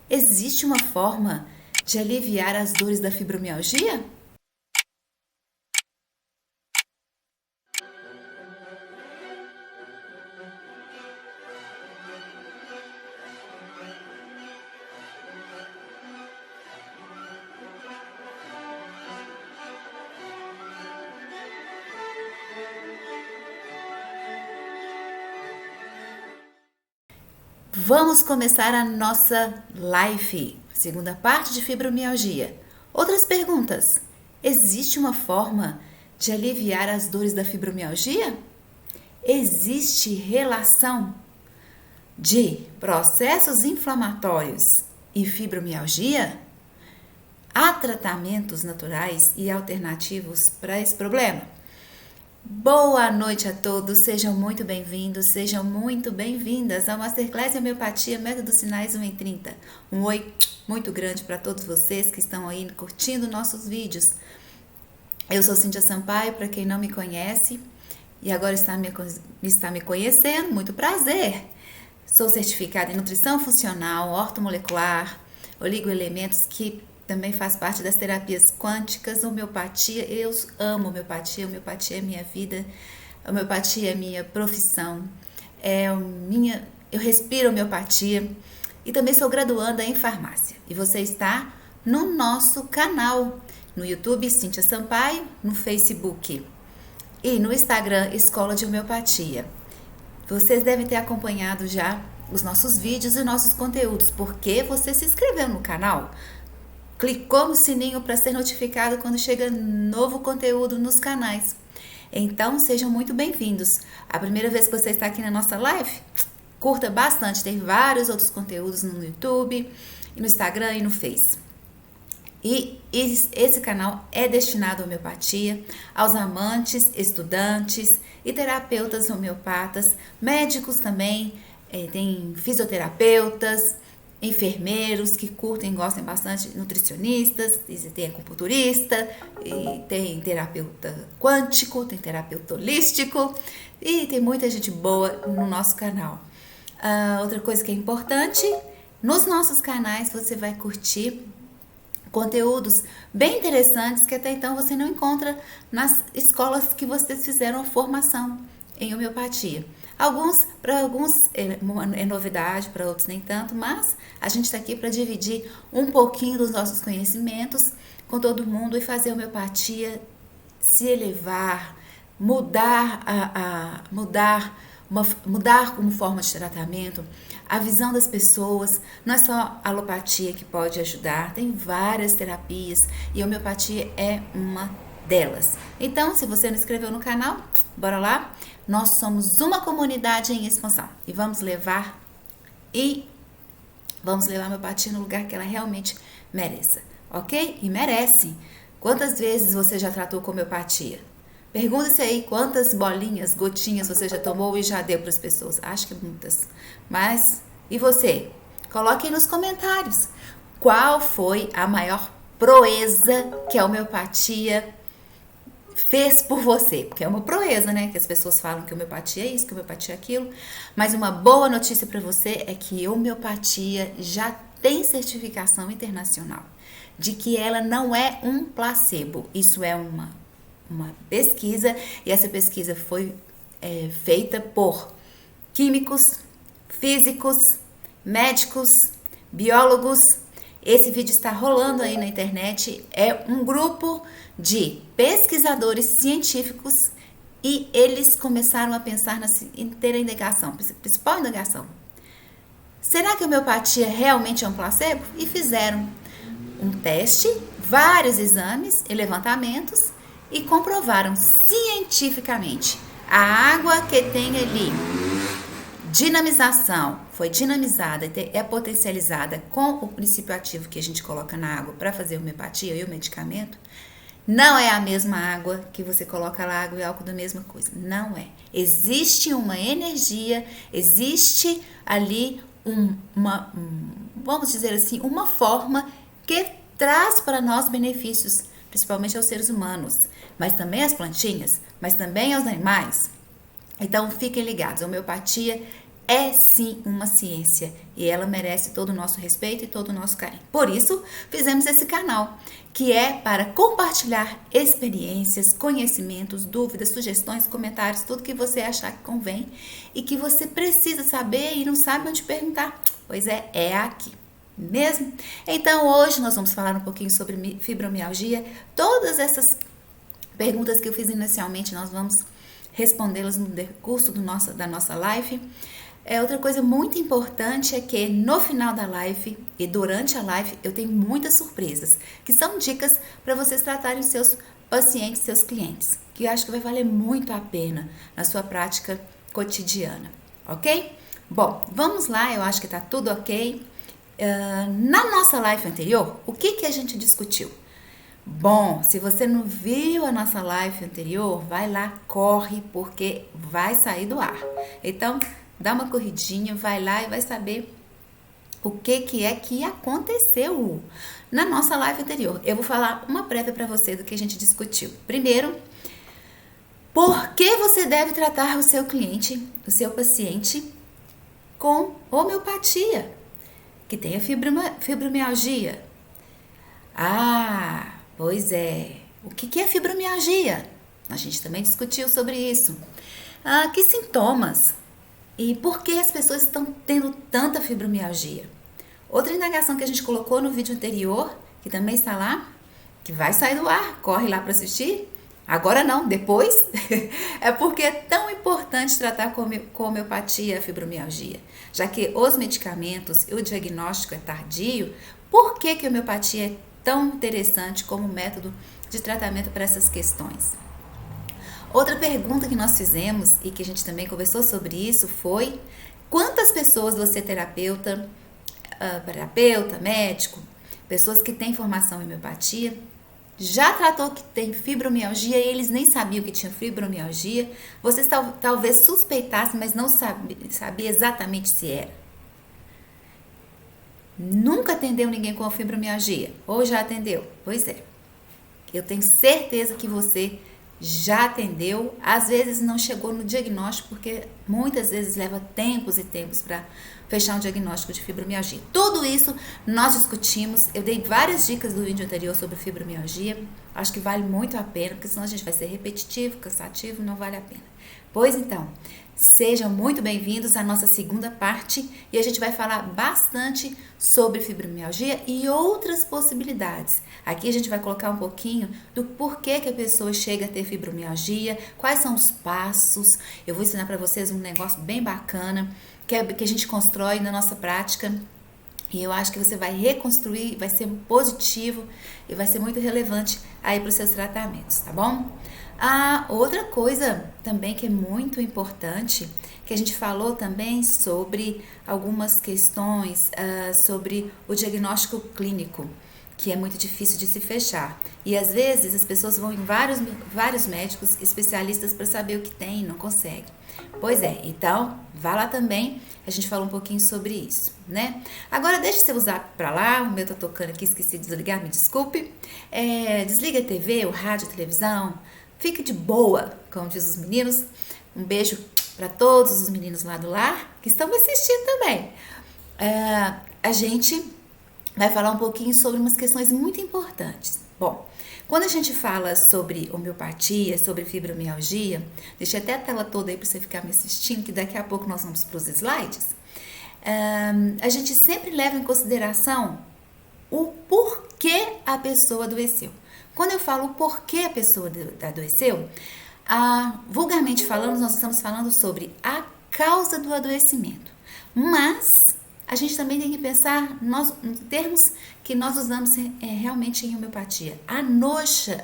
Existe uma forma de aliviar as dores da fibromialgia? Vamos começar a nossa live, segunda parte de fibromialgia. Outras perguntas. Existe uma forma de aliviar as dores da fibromialgia? Existe relação de processos inflamatórios e fibromialgia? Há tratamentos naturais e alternativos para esse problema? Boa noite a todos, sejam muito bem-vindos, sejam muito bem-vindas ao Masterclass em Homeopatia Métodos Sinais 1 em 30. Um oi muito grande para todos vocês que estão aí curtindo nossos vídeos. Eu sou Cíntia Sampaio, para quem não me conhece e agora está me conhecendo, muito prazer. Sou certificada em Nutrição Funcional, Ortomolecular, Oligoelementos, que também faz parte das terapias quânticas, homeopatia. Eu amo homeopatia, homeopatia é minha vida, homeopatia é minha profissão, eu respiro homeopatia e também sou graduanda em farmácia. E você está no nosso canal, no YouTube Cíntia Sampaio, no Facebook e no Instagram Escola de Homeopatia. Vocês devem ter acompanhado já os nossos vídeos e nossos conteúdos, porque você se inscreveu no canal, clicou no sininho para ser notificado quando chega novo conteúdo nos canais. Então, sejam muito bem-vindos. A primeira vez que você está aqui na nossa live, curta bastante. Tem vários outros conteúdos no YouTube, no Instagram e no Face. E esse canal é destinado à homeopatia, aos amantes, estudantes e terapeutas homeopatas, médicos também, tem fisioterapeutas, enfermeiros que curtem e gostam bastante, nutricionistas, tem acupunturista, e tem terapeuta quântico, tem terapeuta holístico e tem muita gente boa no nosso canal. Outra coisa que é importante, nos nossos canais você vai curtir conteúdos bem interessantes que até então você não encontra nas escolas que vocês fizeram a formação em homeopatia. Para alguns é novidade, para outros nem tanto, mas a gente está aqui para dividir um pouquinho dos nossos conhecimentos com todo mundo e fazer a homeopatia se elevar, mudar como forma de tratamento, a visão das pessoas. Não é só a alopatia que pode ajudar, tem várias terapias e a homeopatia é uma delas. Então, se você não se inscreveu no canal, bora lá. Nós somos uma comunidade em expansão e vamos levar a homeopatia no lugar que ela realmente mereça, ok? E merece. Quantas vezes você já tratou com homeopatia? Pergunta-se aí quantas bolinhas, gotinhas você já tomou e já deu para as pessoas. Acho que muitas. Mas, e você? Coloque aí nos comentários. Qual foi a maior proeza que a homeopatia fez por você? Porque é uma proeza, né? Que as pessoas falam que homeopatia é isso, que homeopatia é aquilo. Mas uma boa notícia para você é que homeopatia já tem certificação internacional de que ela não é um placebo. Isso é uma pesquisa, e essa pesquisa foi feita por químicos, físicos, médicos, biólogos. Esse vídeo está rolando aí na internet, é um grupo de pesquisadores científicos e eles começaram a pensar em ter a indagação, principal indagação. Será que a homeopatia realmente é um placebo? E fizeram um teste, vários exames e levantamentos e comprovaram cientificamente a água que tem ali dinamização, foi dinamizada, é potencializada com o princípio ativo que a gente coloca na água para fazer a homeopatia e o medicamento, não é a mesma água que você coloca lá, água e álcool da mesma coisa. Não é. Existe uma energia, existe ali vamos dizer assim, uma forma que traz para nós benefícios, principalmente aos seres humanos, mas também às plantinhas, mas também aos animais. Então, fiquem ligados, a homeopatia é sim uma ciência e ela merece todo o nosso respeito e todo o nosso carinho. Por isso, fizemos esse canal, que é para compartilhar experiências, conhecimentos, dúvidas, sugestões, comentários, tudo que você achar que convém e que você precisa saber e não sabe onde perguntar. Pois é aqui. Mesmo? Então, hoje nós vamos falar um pouquinho sobre fibromialgia. Todas essas perguntas que eu fiz inicialmente, nós vamos respondê-las no decurso da nossa live. Outra coisa muito importante é que no final da live e durante a live eu tenho muitas surpresas, que são dicas para vocês tratarem seus pacientes, seus clientes, que eu acho que vai valer muito a pena na sua prática cotidiana, ok? Bom, vamos lá, eu acho que tá tudo ok. Na nossa live anterior, o que a gente discutiu? Bom, se você não viu a nossa live anterior, vai lá, corre, porque vai sair do ar. Então, dá uma corridinha, vai lá e vai saber o que é que aconteceu na nossa live anterior. Eu vou falar uma prévia para você do que a gente discutiu. Primeiro, por que você deve tratar o seu cliente, o seu paciente, com homeopatia, que tem a fibromialgia? Ah, pois é. O que é fibromialgia? A gente também discutiu sobre isso. Que sintomas? E por que as pessoas estão tendo tanta fibromialgia? Outra indagação que a gente colocou no vídeo anterior, que também está lá, que vai sair do ar, corre lá para assistir. Agora não, depois. É porque é tão importante tratar com homeopatia a fibromialgia, já que os medicamentos e o diagnóstico é tardio. Por que a homeopatia é tão interessante como método de tratamento para essas questões? Outra pergunta que nós fizemos e que a gente também conversou sobre isso foi: quantas pessoas você, terapeuta, médico, pessoas que têm formação em homeopatia, já tratou que tem fibromialgia e eles nem sabiam que tinha fibromialgia? Vocês talvez suspeitassem, mas não sabia exatamente se era. Nunca atendeu ninguém com fibromialgia? Ou já atendeu? Pois é. Eu tenho certeza que você já atendeu, às vezes não chegou no diagnóstico, porque muitas vezes leva tempos e tempos para fechar um diagnóstico de fibromialgia. Tudo isso nós discutimos, eu dei várias dicas do vídeo anterior sobre fibromialgia, acho que vale muito a pena, porque senão a gente vai ser repetitivo, cansativo, não vale a pena. Pois então, sejam muito bem-vindos à nossa segunda parte e a gente vai falar bastante sobre fibromialgia e outras possibilidades. Aqui a gente vai colocar um pouquinho do porquê que a pessoa chega a ter fibromialgia, quais são os passos. Eu vou ensinar para vocês um negócio bem bacana que a gente constrói na nossa prática e eu acho que você vai reconstruir, vai ser positivo e vai ser muito relevante aí para os seus tratamentos, tá bom? Outra coisa também que é muito importante, que a gente falou também sobre algumas questões sobre o diagnóstico clínico, que é muito difícil de se fechar. E às vezes as pessoas vão em vários médicos especialistas para saber o que tem e não conseguem. Pois é, então vá lá também, a gente falou um pouquinho sobre isso, né? Agora deixa seu zap pra lá, o meu tá tocando aqui, esqueci de desligar, me desculpe. Desliga a TV, o rádio, a televisão, fique de boa, como diz os meninos. Um beijo para todos os meninos lá do lar que estão me assistindo também. A gente vai falar um pouquinho sobre umas questões muito importantes. Bom, quando a gente fala sobre homeopatia, sobre fibromialgia, deixei até a tela toda aí para você ficar me assistindo, que daqui a pouco nós vamos para os slides. A gente sempre leva em consideração o porquê a pessoa adoeceu. Quando eu falo o porquê a pessoa adoeceu, vulgarmente falando, nós estamos falando sobre a causa do adoecimento. Mas a gente também tem que pensar nos termos que nós usamos realmente em homeopatia. A noxa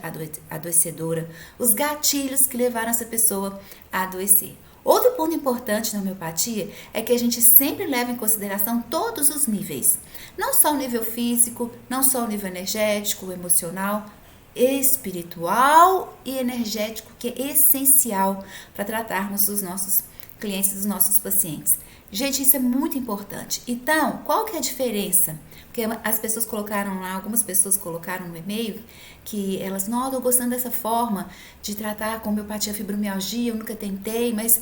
adoecedora, os gatilhos que levaram essa pessoa a adoecer. Outro ponto importante na homeopatia é que a gente sempre leva em consideração todos os níveis. Não só o nível físico, não só o nível energético, emocional, espiritual e energético, que é essencial para tratarmos os nossos clientes, os nossos pacientes. Gente, isso é muito importante. Então, qual que é a diferença? Porque as pessoas colocaram lá, algumas pessoas colocaram no e-mail que elas, não, eu tô gostando dessa forma de tratar com homeopatia fibromialgia, eu nunca tentei, mas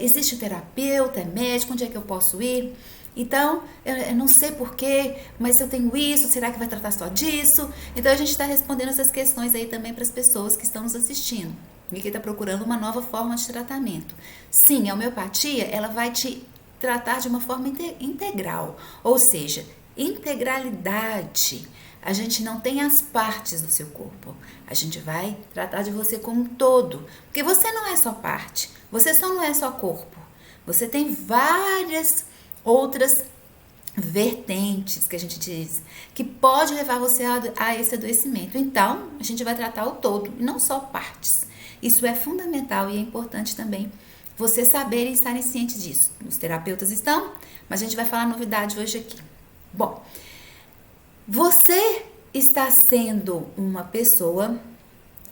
existe o terapeuta, é médico, onde é que eu posso ir? Então, eu não sei porquê, mas se eu tenho isso, será que vai tratar só disso? Então, a gente está respondendo essas questões aí também para as pessoas que estão nos assistindo e que está procurando uma nova forma de tratamento. Sim, a homeopatia, ela vai te tratar de uma forma integral, ou seja, integralidade. A gente não tem as partes do seu corpo, a gente vai tratar de você como um todo, porque você não é só parte, você só não é só corpo, você tem várias outras vertentes que a gente diz, que pode levar você a esse adoecimento. Então, a gente vai tratar o todo, e não só partes. Isso é fundamental e é importante também você saber e estarem cientes disso. Os terapeutas estão, mas a gente vai falar novidade hoje aqui. Bom, você está sendo uma pessoa,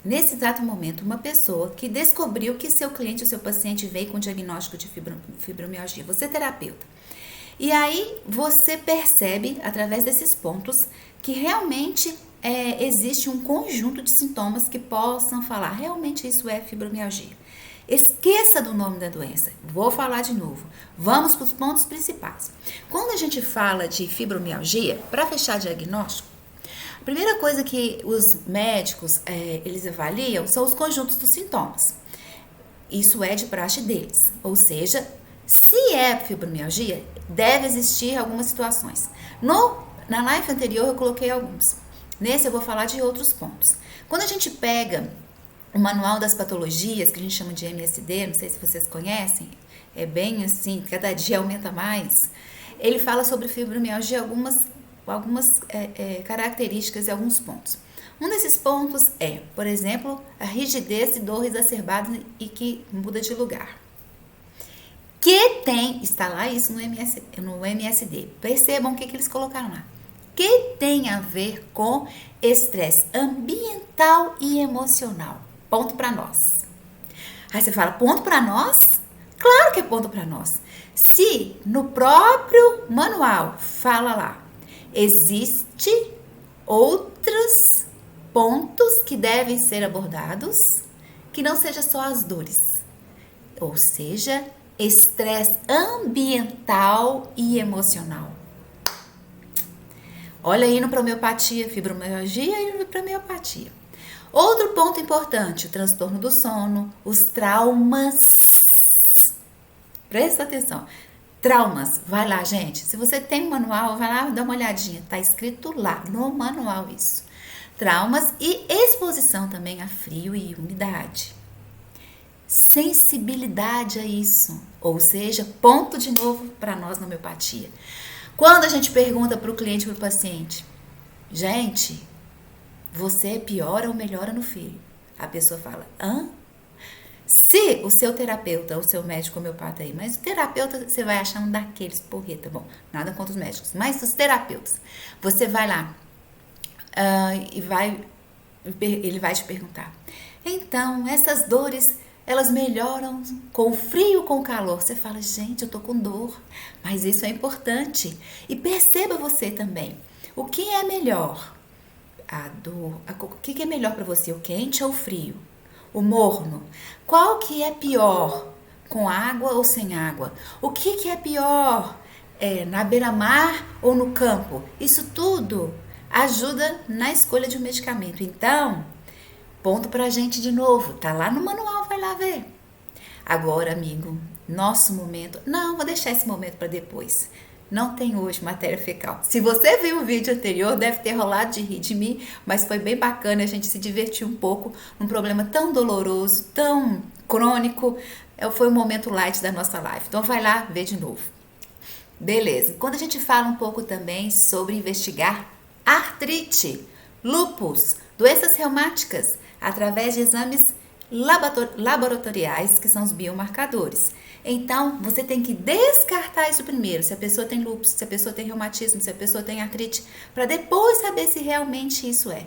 nesse exato momento, uma pessoa que descobriu que seu cliente, o seu paciente veio com diagnóstico de fibromialgia. Você é terapeuta. E aí você percebe, através desses pontos, que realmente existe um conjunto de sintomas que possam falar, realmente isso é fibromialgia. Esqueça do nome da doença. Vou falar de novo. Vamos para os pontos principais. Quando a gente fala de fibromialgia, para fechar diagnóstico, a primeira coisa que os médicos eles avaliam são os conjuntos dos sintomas. Isso é de praxe deles. Ou seja, se é fibromialgia, deve existir algumas situações. Na live anterior eu coloquei alguns. Nesse eu vou falar de outros pontos. Quando a gente pega o manual das patologias, que a gente chama de MSD, não sei se vocês conhecem, é bem assim, cada dia aumenta mais. Ele fala sobre fibromialgia, algumas características e alguns pontos. Um desses pontos é, por exemplo, a rigidez e dor exacerbada e que muda de lugar. Está lá isso no MSD. Percebam o que eles colocaram lá. Que tem a ver com estresse ambiental e emocional. Ponto para nós. Aí você fala, ponto para nós? Claro que é ponto para nós. Se no próprio manual fala lá, existe outros pontos que devem ser abordados, que não seja só as dores. Ou seja, estresse ambiental e emocional. Olha aí para homeopatia, fibromialgia e para homeopatia. Outro ponto importante, o transtorno do sono, os traumas. Presta atenção. Traumas, vai lá, gente. Se você tem um manual, vai lá, dá uma olhadinha. Tá escrito lá no manual isso. Traumas e exposição também a frio e umidade. Sensibilidade a isso, ou seja, ponto de novo para nós na homeopatia. Quando a gente pergunta para o cliente, para o paciente, gente, você piora ou melhora no frio? A pessoa fala, hã? Se o seu terapeuta, o seu médico homeopata aí, mas o terapeuta você vai achar um daqueles porreta, bom, nada contra os médicos, mas os terapeutas, você vai lá ele vai te perguntar, então, essas dores elas melhoram com o frio, com o calor. Você fala, gente, eu tô com dor, mas isso é importante. E perceba você também, o que é melhor? A dor, o que é melhor para você, o quente ou o frio? O morno? Qual que é pior, com água ou sem água? O que é pior, na beira-mar ou no campo? Isso tudo ajuda na escolha de um medicamento. Então, ponto pra gente de novo, tá lá no manual, vai lá ver. Agora, amigo, nosso momento, não, vou deixar esse momento para depois. Não tem hoje matéria fecal. Se você viu o vídeo anterior, deve ter rolado de rir de mim, mas foi bem bacana, a gente se divertiu um pouco num problema tão doloroso, tão crônico. Foi um momento light da nossa live. Então vai lá ver de novo. Beleza. Quando a gente fala um pouco também sobre investigar artrite, lúpus, doenças reumáticas, através de exames laboratoriais, que são os biomarcadores. Então, você tem que descartar isso primeiro, se a pessoa tem lúpus, se a pessoa tem reumatismo, se a pessoa tem artrite, para depois saber se realmente isso é.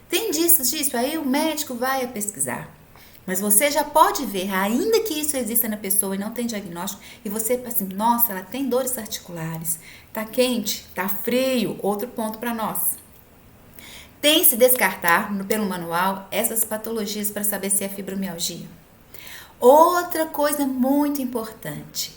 Tem disso, aí o médico vai pesquisar. Mas você já pode ver, ainda que isso exista na pessoa e não tem diagnóstico, e você pensa assim, nossa, ela tem dores articulares, tá quente, tá frio, outro ponto para nós. Tem que se descartar pelo manual essas patologias para saber se é fibromialgia. Outra coisa muito importante,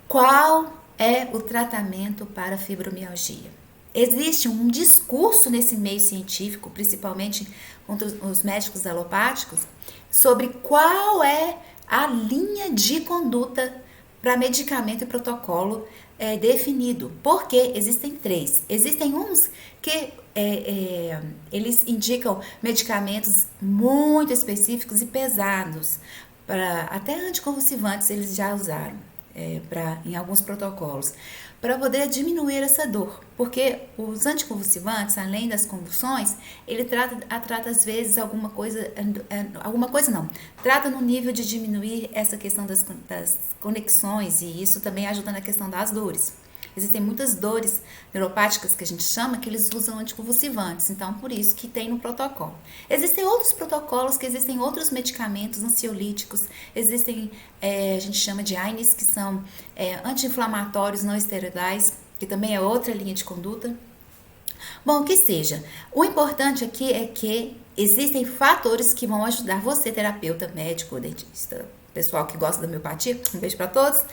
qual é o tratamento para fibromialgia? Existe um discurso nesse meio científico, principalmente entre os médicos alopáticos, sobre qual é a linha de conduta para medicamento e protocolo definido. Porque existem 3. Existem uns que eles indicam medicamentos muito específicos e pesados, até anticonvulsivantes eles já usaram em alguns protocolos, para poder diminuir essa dor, porque os anticonvulsivantes, além das convulsões, ele trata às vezes trata no nível de diminuir essa questão das conexões, e isso também ajuda na questão das dores. Existem muitas dores neuropáticas que a gente chama que eles usam anticonvulsivantes, então por isso que tem no protocolo. Existem outros protocolos que existem outros medicamentos ansiolíticos, existem, a gente chama de AINES, que são anti-inflamatórios não esteroidais, que também é outra linha de conduta. Bom, que seja, o importante aqui é que existem fatores que vão ajudar você, terapeuta, médico, dentista, pessoal que gosta da homeopatia, um beijo para todos,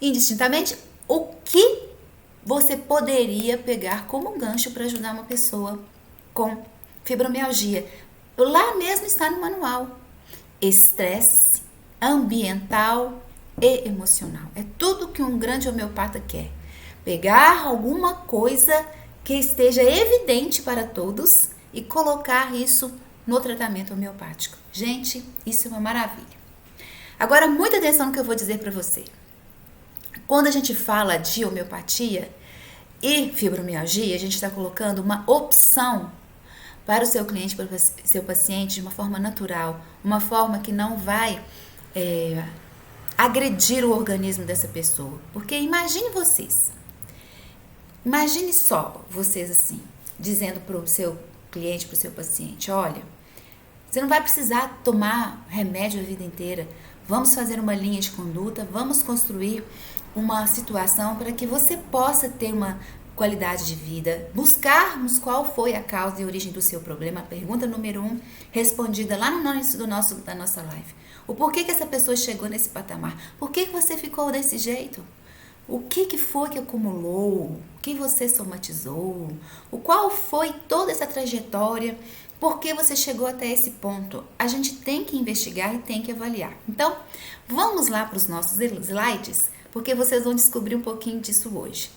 indistintamente, o que você poderia pegar como gancho para ajudar uma pessoa com fibromialgia. Lá mesmo está no manual. Estresse ambiental e emocional. É tudo que um grande homeopata quer. Pegar alguma coisa que esteja evidente para todos e colocar isso no tratamento homeopático. Gente, isso é uma maravilha. Agora, muita atenção no que eu vou dizer para você. Quando a gente fala de homeopatia e fibromialgia, a gente está colocando uma opção para o seu cliente, para o seu paciente, de uma forma natural, uma forma que não vai agredir o organismo dessa pessoa. Porque imagine só vocês assim, dizendo para o seu cliente, para o seu paciente, olha, você não vai precisar tomar remédio a vida inteira, vamos fazer uma linha de conduta, vamos construir uma situação para que você possa ter uma qualidade de vida, buscarmos qual foi a causa e a origem do seu problema, a pergunta número 1, respondida lá no início da nossa live. O porquê que essa pessoa chegou nesse patamar? Por que você ficou desse jeito? O que foi que acumulou? O que você somatizou? Qual foi toda essa trajetória? Por que você chegou até esse ponto? A gente tem que investigar e tem que avaliar. Então, vamos lá para os nossos slides, porque vocês vão descobrir um pouquinho disso hoje,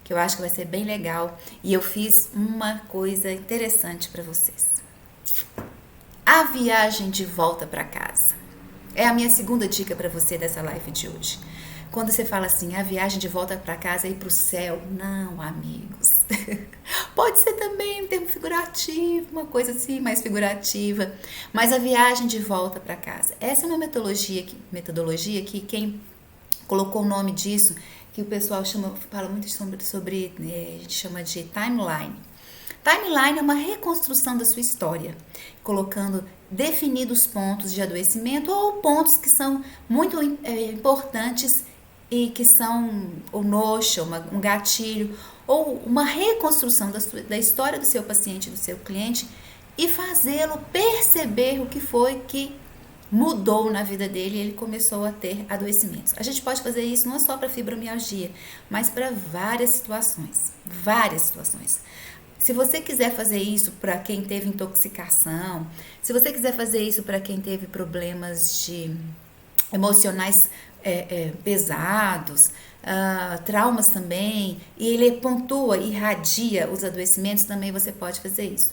que eu acho que vai ser bem legal, e eu fiz uma coisa interessante para vocês. A viagem de volta para casa. É a minha segunda dica para você dessa live de hoje. Quando você fala assim, a viagem de volta para casa é ir para o céu. Não, amigos. Pode ser também um termo figurativo, uma coisa assim mais figurativa. Mas a viagem de volta para casa. Essa é uma metodologia que quem colocou o nome disso, que o pessoal fala muito sobre a gente chama de timeline. Timeline é uma reconstrução da sua história, colocando definidos pontos de adoecimento ou pontos que são muito importantes e que são o noxa, um gatilho, ou uma reconstrução da história do seu paciente, do seu cliente, e fazê-lo perceber o que foi que mudou na vida dele e ele começou a ter adoecimentos. A gente pode fazer isso não só para fibromialgia, mas para várias situações. Se você quiser fazer isso para quem teve intoxicação, se você quiser fazer isso para quem teve problemas emocionais pesados, traumas também, e ele pontua, irradia os adoecimentos, também você pode fazer isso.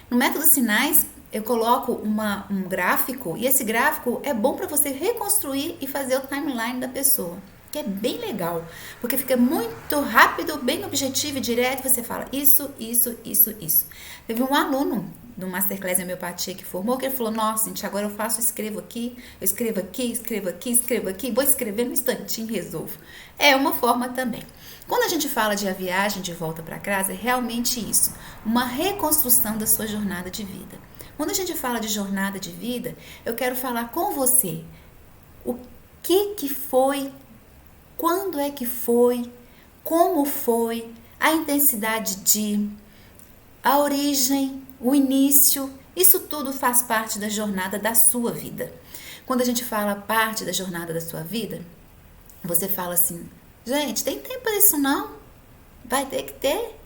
No método Sinais, eu coloco um gráfico, e esse gráfico é bom para você reconstruir e fazer o timeline da pessoa, que é bem legal, porque fica muito rápido, bem objetivo e direto, você fala isso. Teve um aluno do Masterclass em Homeopatia que formou, que ele falou, nossa, gente, agora eu escrevo aqui, vou escrever no instantinho e resolvo. É uma forma também. Quando a gente fala de a viagem de volta para casa, é realmente isso, uma reconstrução da sua jornada de vida. Quando a gente fala de jornada de vida, eu quero falar com você o que foi, quando é que foi, como foi, a intensidade a origem, o início, isso tudo faz parte da jornada da sua vida. Quando a gente fala parte da jornada da sua vida, você fala assim, gente, tem tempo para isso não? Vai ter que ter.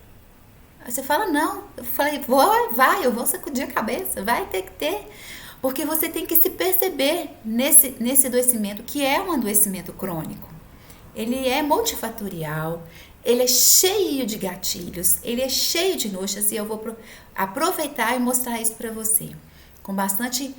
Aí você fala, não. Eu falei, vai, eu vou sacudir a cabeça, vai ter que ter. Porque você tem que se perceber nesse adoecimento, que é um adoecimento crônico. Ele é multifatorial, ele é cheio de gatilhos, ele é cheio de noxas, e eu vou aproveitar e mostrar isso para você. Com bastante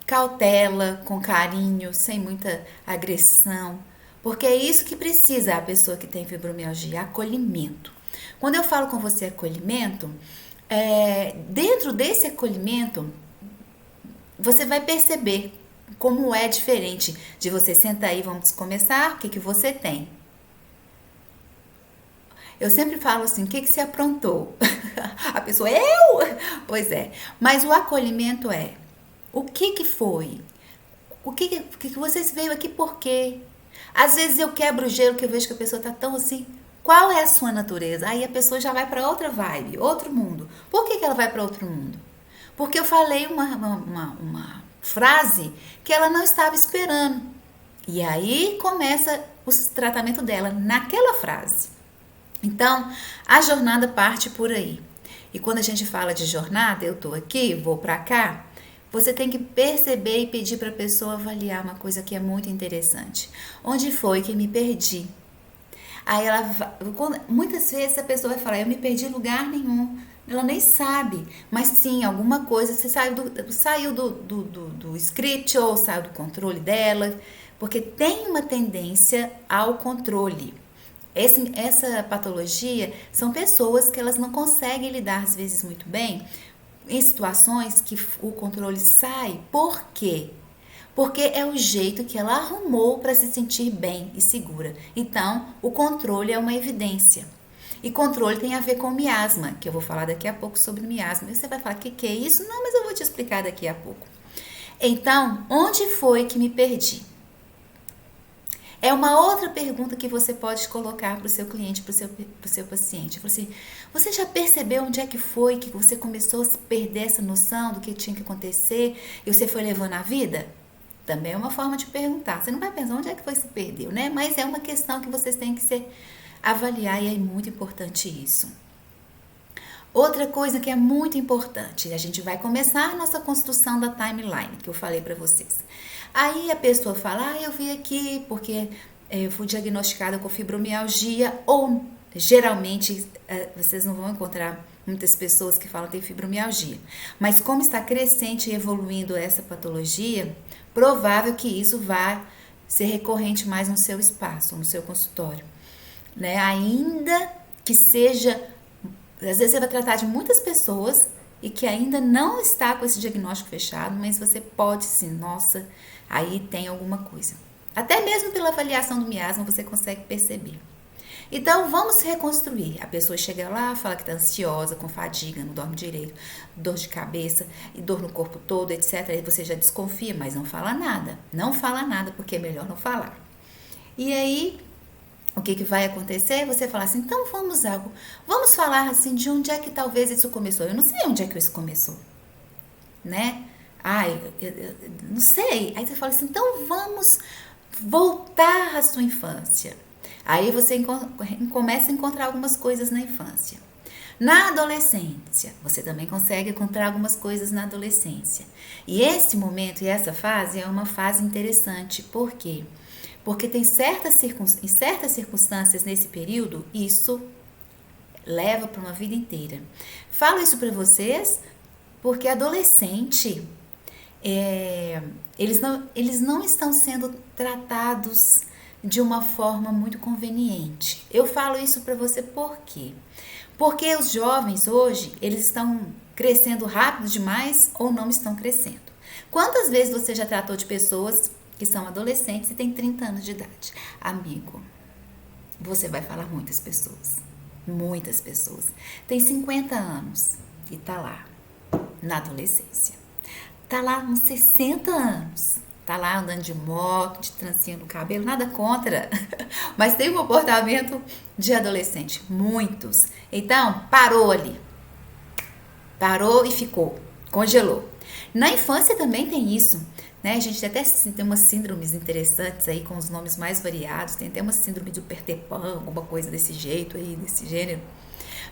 cautela, com carinho, sem muita agressão. Porque é isso que precisa a pessoa que tem fibromialgia, acolhimento. Quando eu falo com você acolhimento, dentro desse acolhimento, você vai perceber como é diferente de você sentar aí, vamos começar, o que você tem? Eu sempre falo assim, o que você aprontou? A pessoa, eu? Pois é, mas o acolhimento o que foi? O que vocês veio aqui por quê? Às vezes eu quebro o gelo que eu vejo que a pessoa tá tão assim, qual é a sua natureza? Aí a pessoa já vai para outra vibe, outro mundo. Por que ela vai para outro mundo? Porque eu falei uma frase que ela não estava esperando. E aí começa o tratamento dela naquela frase. Então, a jornada parte por aí. E quando a gente fala de jornada, eu tô aqui, vou para cá, você tem que perceber e pedir para a pessoa avaliar uma coisa que é muito interessante. Onde foi que me perdi? Aí muitas vezes a pessoa vai falar, eu me perdi em lugar nenhum. Ela nem sabe, mas sim, alguma coisa, você saiu do script ou saiu do controle dela, porque tem uma tendência ao controle. Essa patologia são pessoas que elas não conseguem lidar às vezes muito bem em situações que o controle sai. Por quê? Porque é o jeito que ela arrumou para se sentir bem e segura. Então, o controle é uma evidência. E controle tem a ver com miasma, que eu vou falar daqui a pouco sobre miasma. E você vai falar, o que é isso? Não, mas eu vou te explicar daqui a pouco. Então, onde foi que me perdi? É uma outra pergunta que você pode colocar para o seu cliente, para o seu paciente. Assim, você já percebeu onde é que foi que você começou a perder essa noção do que tinha que acontecer e você foi levando a vida? Também é uma forma de perguntar. Você não vai pensar onde é que foi que se perdeu, né? Mas é uma questão que vocês têm que avaliar, e é muito importante isso. Outra coisa que é muito importante, a gente vai começar a nossa construção da timeline, que eu falei para vocês. Aí a pessoa fala, eu vim aqui porque eu fui diagnosticada com fibromialgia, ou geralmente vocês não vão encontrar muitas pessoas que falam que tem fibromialgia, mas como está crescente e evoluindo essa patologia, provável que isso vá ser recorrente mais no seu espaço, no seu consultório, né? Ainda que seja, às vezes você vai tratar de muitas pessoas e que ainda não está com esse diagnóstico fechado, mas você pode sim, nossa, aí tem alguma coisa. Até mesmo pela avaliação do miasma você consegue perceber. Então, vamos reconstruir. A pessoa chega lá, fala que está ansiosa, com fadiga, não dorme direito, dor de cabeça e dor no corpo todo, etc. Aí você já desconfia, mas não fala nada. Não fala nada, porque é melhor não falar. E aí, o que vai acontecer? Você fala assim, então vamos falar assim de onde é que talvez isso começou. Eu não sei onde é que isso começou, né? Eu não sei. Aí você fala assim, então vamos voltar à sua infância. Aí você começa a encontrar algumas coisas na infância. Na adolescência, você também consegue encontrar algumas coisas na adolescência. E esse momento e essa fase é uma fase interessante. Por quê? Porque tem em certas circunstâncias nesse período, isso leva para uma vida inteira. Falo isso para vocês porque adolescente, eles não estão sendo tratados de uma forma muito conveniente. Eu falo isso para você por quê? Porque os jovens hoje, eles estão crescendo rápido demais ou não estão crescendo. Quantas vezes você já tratou de pessoas que são adolescentes e têm 30 anos de idade? Amigo, você vai falar muitas pessoas. Muitas pessoas. Tem 50 anos e tá lá. na adolescência. Tá lá uns 60 anos. Tá lá andando de moto, de trancinha no cabelo, nada contra. Mas tem um comportamento de adolescente. Muitos. Então, parou ali. Parou e ficou. Congelou. Na infância também tem isso. Né? A gente até tem umas síndromes interessantes aí, com os nomes mais variados. Tem até uma síndrome do Peter Pan, alguma coisa desse jeito aí, desse gênero.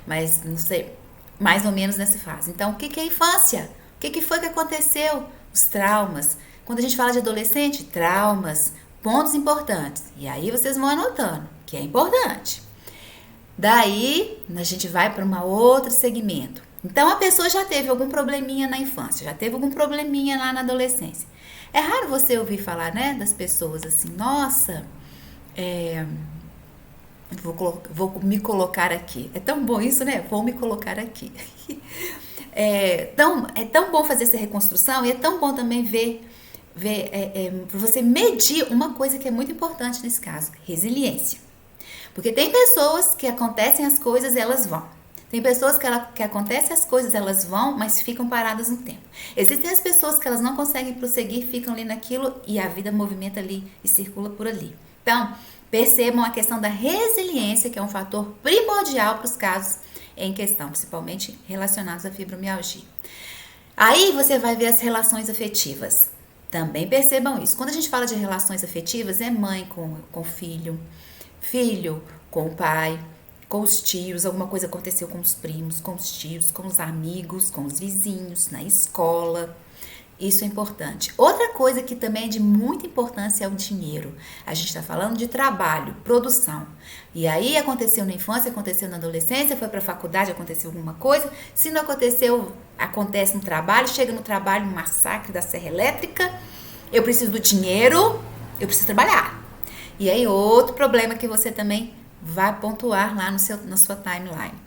Mas, não sei, mais ou menos nessa fase. Então, o que é infância? O que foi que aconteceu? Os traumas. Quando a gente fala de adolescente, traumas, pontos importantes. E aí vocês vão anotando, que é importante. Daí, a gente vai para um outro segmento. Então, a pessoa já teve algum probleminha na infância, já teve algum probleminha lá na adolescência. É raro você ouvir falar, né, das pessoas assim, nossa, vou me colocar aqui. É tão bom isso, né? Vou me colocar aqui. É tão bom fazer essa reconstrução e é tão bom também ver para você medir uma coisa que é muito importante nesse caso, resiliência. Porque tem pessoas que acontecem as coisas e elas vão. Tem pessoas que acontecem as coisas, elas vão, mas ficam paradas no tempo. Existem as pessoas que elas não conseguem prosseguir, ficam ali naquilo e a vida movimenta ali e circula por ali. Então, percebam a questão da resiliência, que é um fator primordial para os casos em questão, principalmente relacionados à fibromialgia. Aí você vai ver as relações afetivas. Também percebam isso. Quando a gente fala de relações afetivas, é mãe com filho, filho com o pai, com os tios, alguma coisa aconteceu com os primos, com os tios, com os amigos, com os vizinhos, na escola. Isso é importante. Outra coisa que também é de muita importância é o dinheiro. A gente está falando de trabalho, produção. E aí aconteceu na infância, aconteceu na adolescência, foi para a faculdade, aconteceu alguma coisa. Se não aconteceu, acontece no trabalho, chega no trabalho, um massacre da serra elétrica. Eu preciso do dinheiro, eu preciso trabalhar. E aí outro problema que você também vai pontuar lá na sua timeline.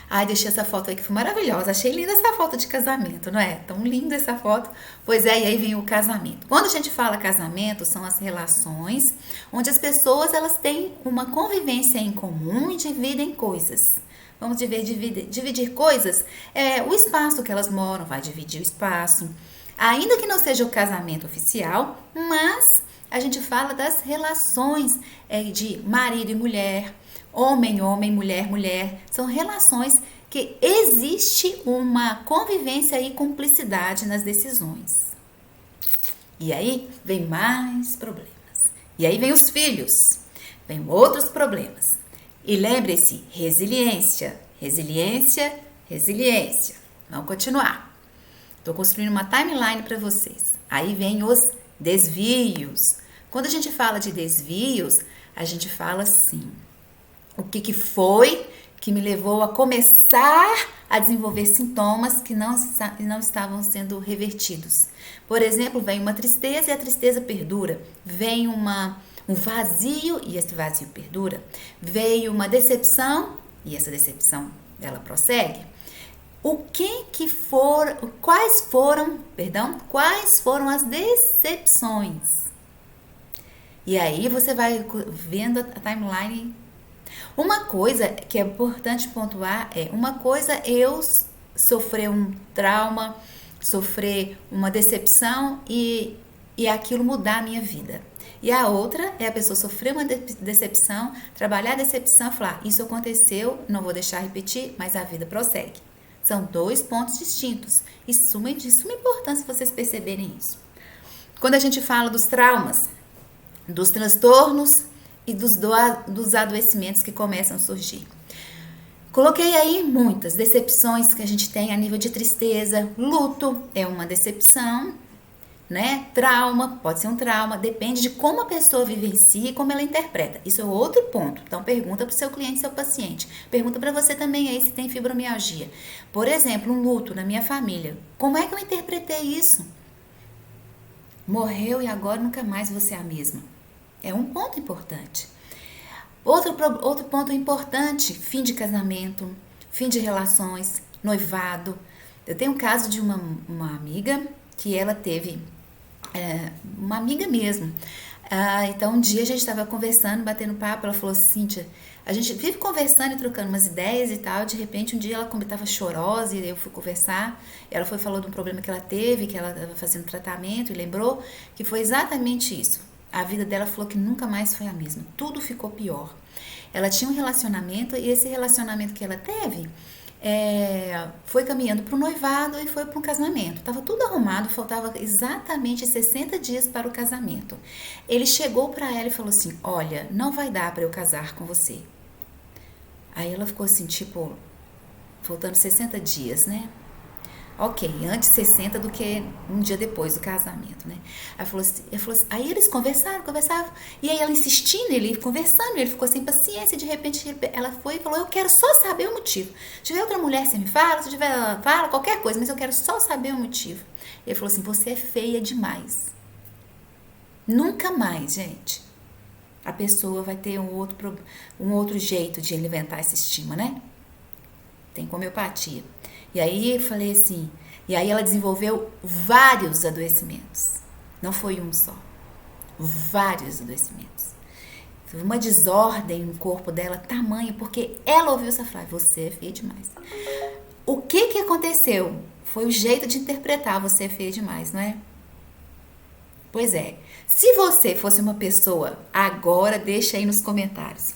Ai, deixei essa foto aí que foi maravilhosa. Achei linda essa foto de casamento, não é? Tão linda essa foto. Pois é, e aí vem o casamento. Quando a gente fala casamento, são as relações onde as pessoas elas têm uma convivência em comum e dividem coisas. Vamos dividir coisas? O espaço que elas moram vai dividir o espaço. Ainda que não seja o casamento oficial, mas a gente fala das relações de marido e mulher, homem, mulher, mulher. São relações que existe uma convivência e cumplicidade nas decisões. E aí vem mais problemas. E aí vem os filhos. Vem outros problemas. E lembre-se, resiliência, resiliência, resiliência. Vamos continuar. Estou construindo uma timeline para vocês. Aí vem os desvios. Quando a gente fala de desvios, a gente fala assim: o que foi que me levou a começar a desenvolver sintomas que não estavam sendo revertidos? Por exemplo, vem uma tristeza e a tristeza perdura. Vem um vazio e esse vazio perdura. Veio uma decepção e essa decepção ela prossegue. Quais foram as decepções? E aí você vai vendo a timeline. Uma coisa que é importante pontuar uma coisa eu sofrer um trauma, sofrer uma decepção e aquilo mudar a minha vida. E a outra é a pessoa sofrer uma decepção, trabalhar a decepção e falar, isso aconteceu, não vou deixar repetir, mas a vida prossegue. São dois pontos distintos. E de suma importância vocês perceberem isso. Quando a gente fala dos traumas, dos transtornos e dos adoecimentos que começam a surgir. Coloquei aí muitas decepções que a gente tem a nível de tristeza. Luto é uma decepção, né? Trauma, pode ser um trauma, depende de como a pessoa vivencia e como ela interpreta. Isso é outro ponto. Então, pergunta para o seu cliente, seu paciente. Pergunta para você também aí se tem fibromialgia. Por exemplo, um luto na minha família. Como é que eu interpretei isso? Morreu e agora nunca mais você é a mesma. É um ponto importante. Outro ponto importante, fim de casamento, fim de relações, noivado. Eu tenho um caso de uma amiga que ela teve, uma amiga mesmo. Então um dia a gente estava conversando, batendo papo, ela falou, Cíntia, A gente vive conversando e trocando umas ideias e tal. De repente, um dia ela estava chorosa e eu fui conversar. Ela falou de um problema que ela teve, que ela estava fazendo tratamento e lembrou que foi exatamente isso. A vida dela falou que nunca mais foi a mesma. Tudo ficou pior. Ela tinha um relacionamento e esse relacionamento que ela teve foi caminhando para o noivado e foi para um casamento. Estava tudo arrumado, faltava exatamente 60 dias para o casamento. Ele chegou para ela e falou assim: olha, não vai dar para eu casar com você. Aí ela ficou assim, tipo, faltando 60 dias, né? Ok, antes 60 do que um dia depois do casamento, né? Aí eles conversaram, e aí ela insistindo, ele conversando, ele ficou sem paciência, de repente ela foi e falou: eu quero só saber o motivo. Se tiver outra mulher, você me fala, se tiver, fala qualquer coisa, mas eu quero só saber o motivo. Ele falou assim: você é feia demais. Nunca mais, gente, a pessoa vai ter um outro jeito de alimentar essa estima, né? Tem homeopatia. E aí eu falei assim, e aí ela desenvolveu vários adoecimentos. Não foi um só. Vários adoecimentos. Uma desordem no corpo dela, tamanho, porque ela ouviu essa frase: você é feia demais. O que aconteceu? Foi o jeito de interpretar: você é feia demais, não é? Pois é. Se você fosse uma pessoa, agora deixa aí nos comentários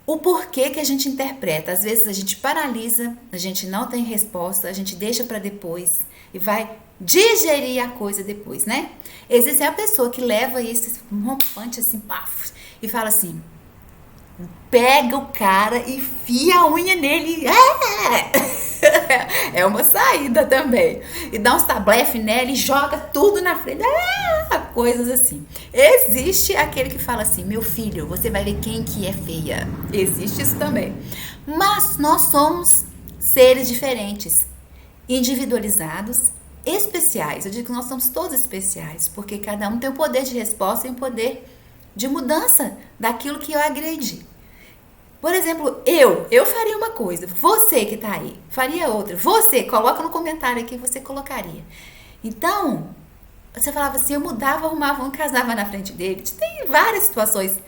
o porquê que a gente interpreta. Às vezes a gente paralisa, a gente não tem resposta, a gente deixa para depois e vai digerir a coisa depois, né? Existe a pessoa que leva isso um rompante assim, paf, e fala assim, pega o cara e enfia a unha nele. É uma saída também. E dá uns tablefe nela e joga tudo na frente. Coisas assim. Existe aquele que fala assim: meu filho, você vai ver quem que é feia. Existe isso também. Mas nós somos seres diferentes, individualizados, especiais. Eu digo que nós somos todos especiais, porque cada um tem um poder de resposta e um poder de mudança daquilo que eu agredi. Por exemplo, eu faria uma coisa, você que tá aí faria outra. Você, coloca no comentário aqui, você colocaria. Então, você falava assim, eu mudava, arrumava um, casava na frente dele. Tem várias situações.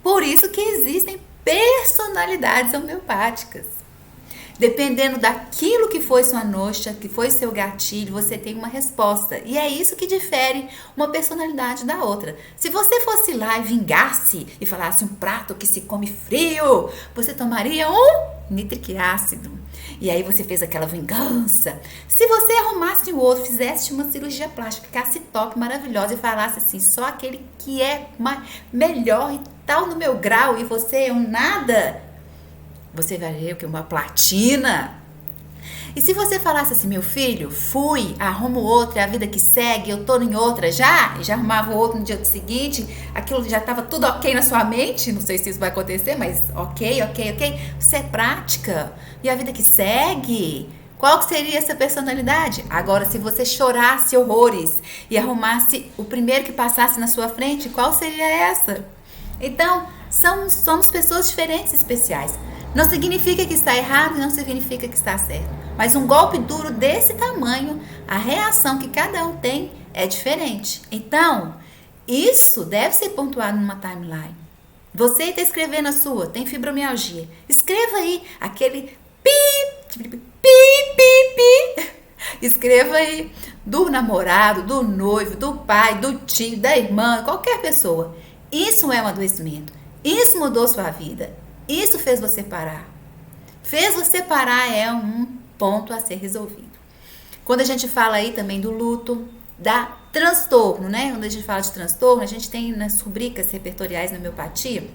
Por isso que existem personalidades homeopáticas. Dependendo daquilo que foi sua noxa, que foi seu gatilho, você tem uma resposta. E é isso que difere uma personalidade da outra. Se você fosse lá e vingasse e falasse um prato que se come frio, você tomaria um nítrico ácido. E aí você fez aquela vingança. Se você arrumasse o outro, fizesse uma cirurgia plástica, ficasse top, maravilhosa e falasse assim, só aquele que é melhor e tal no meu grau e você é um nada, você vai ver o que? Uma platina. E se você falasse assim, meu filho, fui, arrumo outro, é a vida que segue, eu tô em outra já, e já arrumava o outro no dia seguinte, aquilo já estava tudo ok na sua mente, não sei se isso vai acontecer, mas ok, você é prática, e a vida que segue, qual que seria essa personalidade? Agora, se você chorasse horrores e arrumasse o primeiro que passasse na sua frente, qual seria essa? Então, somos pessoas diferentes, especiais. Não significa que está errado e não significa que está certo. Mas um golpe duro desse tamanho, a reação que cada um tem é diferente. Então, isso deve ser pontuado numa timeline. Você está escrevendo a sua, tem fibromialgia. Escreva aí aquele pi. Escreva aí do namorado, do noivo, do pai, do tio, da irmã, qualquer pessoa. Isso é um adoecimento. Isso mudou sua vida. Isso fez você parar. Fez você parar é um ponto a ser resolvido. Quando a gente fala aí também do luto, da transtorno, né? Quando a gente fala de transtorno, a gente tem nas rubricas repertoriais na homeopatia,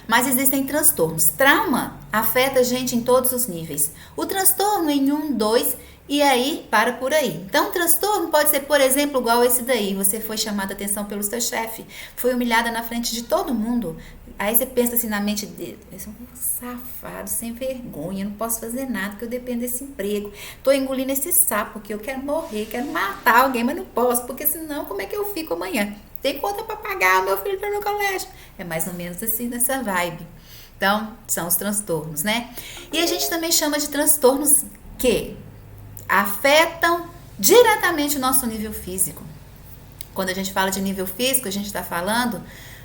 mas existem transtornos. Trauma afeta a gente em todos os níveis. O transtorno em 1, 2 e aí para por aí. Então, o transtorno pode ser, por exemplo, igual esse daí. Você foi chamada a atenção pelo seu chefe, foi humilhada na frente de todo mundo. Aí você pensa assim na mente dele, eu sou um safado, sem vergonha, não posso fazer nada, porque eu dependo desse emprego. Tô engolindo esse sapo, porque eu quero morrer, quero matar alguém, mas não posso, porque senão como é que eu fico amanhã? Tem conta para pagar, o meu filho tá no colégio. É mais ou menos assim, nessa vibe. Então, são os transtornos, né? E a gente também chama de transtornos que afetam diretamente o nosso nível físico. Quando a gente fala de nível físico, a gente está falando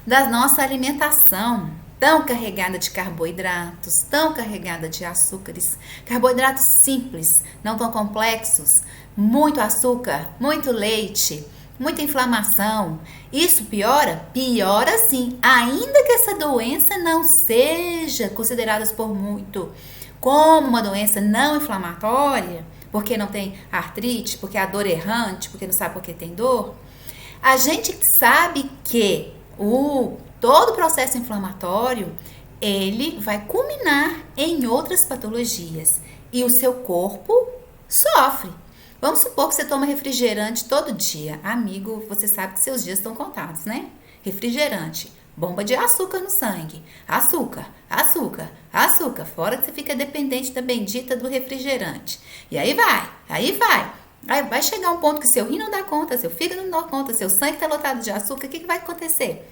da nossa alimentação. tão carregada de carboidratos, tão carregada de açúcares, carboidratos simples, não tão complexos, muito açúcar, muito leite, muita inflamação. Isso piora? Piora sim, ainda que essa doença não seja considerada por muito como uma doença não inflamatória, porque não tem artrite, porque a dor é errante, porque não sabe por que tem dor. A gente sabe que todo o processo inflamatório, ele vai culminar em outras patologias e o seu corpo sofre. Vamos supor que você toma refrigerante todo dia. Amigo, você sabe que seus dias estão contados, né? Refrigerante, bomba de açúcar no sangue. Açúcar, açúcar, açúcar. Fora que você fica dependente da bendita do refrigerante. E aí vai. Aí vai chegar um ponto que seu rim não dá conta, seu fígado não dá conta, seu sangue está lotado de açúcar. O que vai acontecer?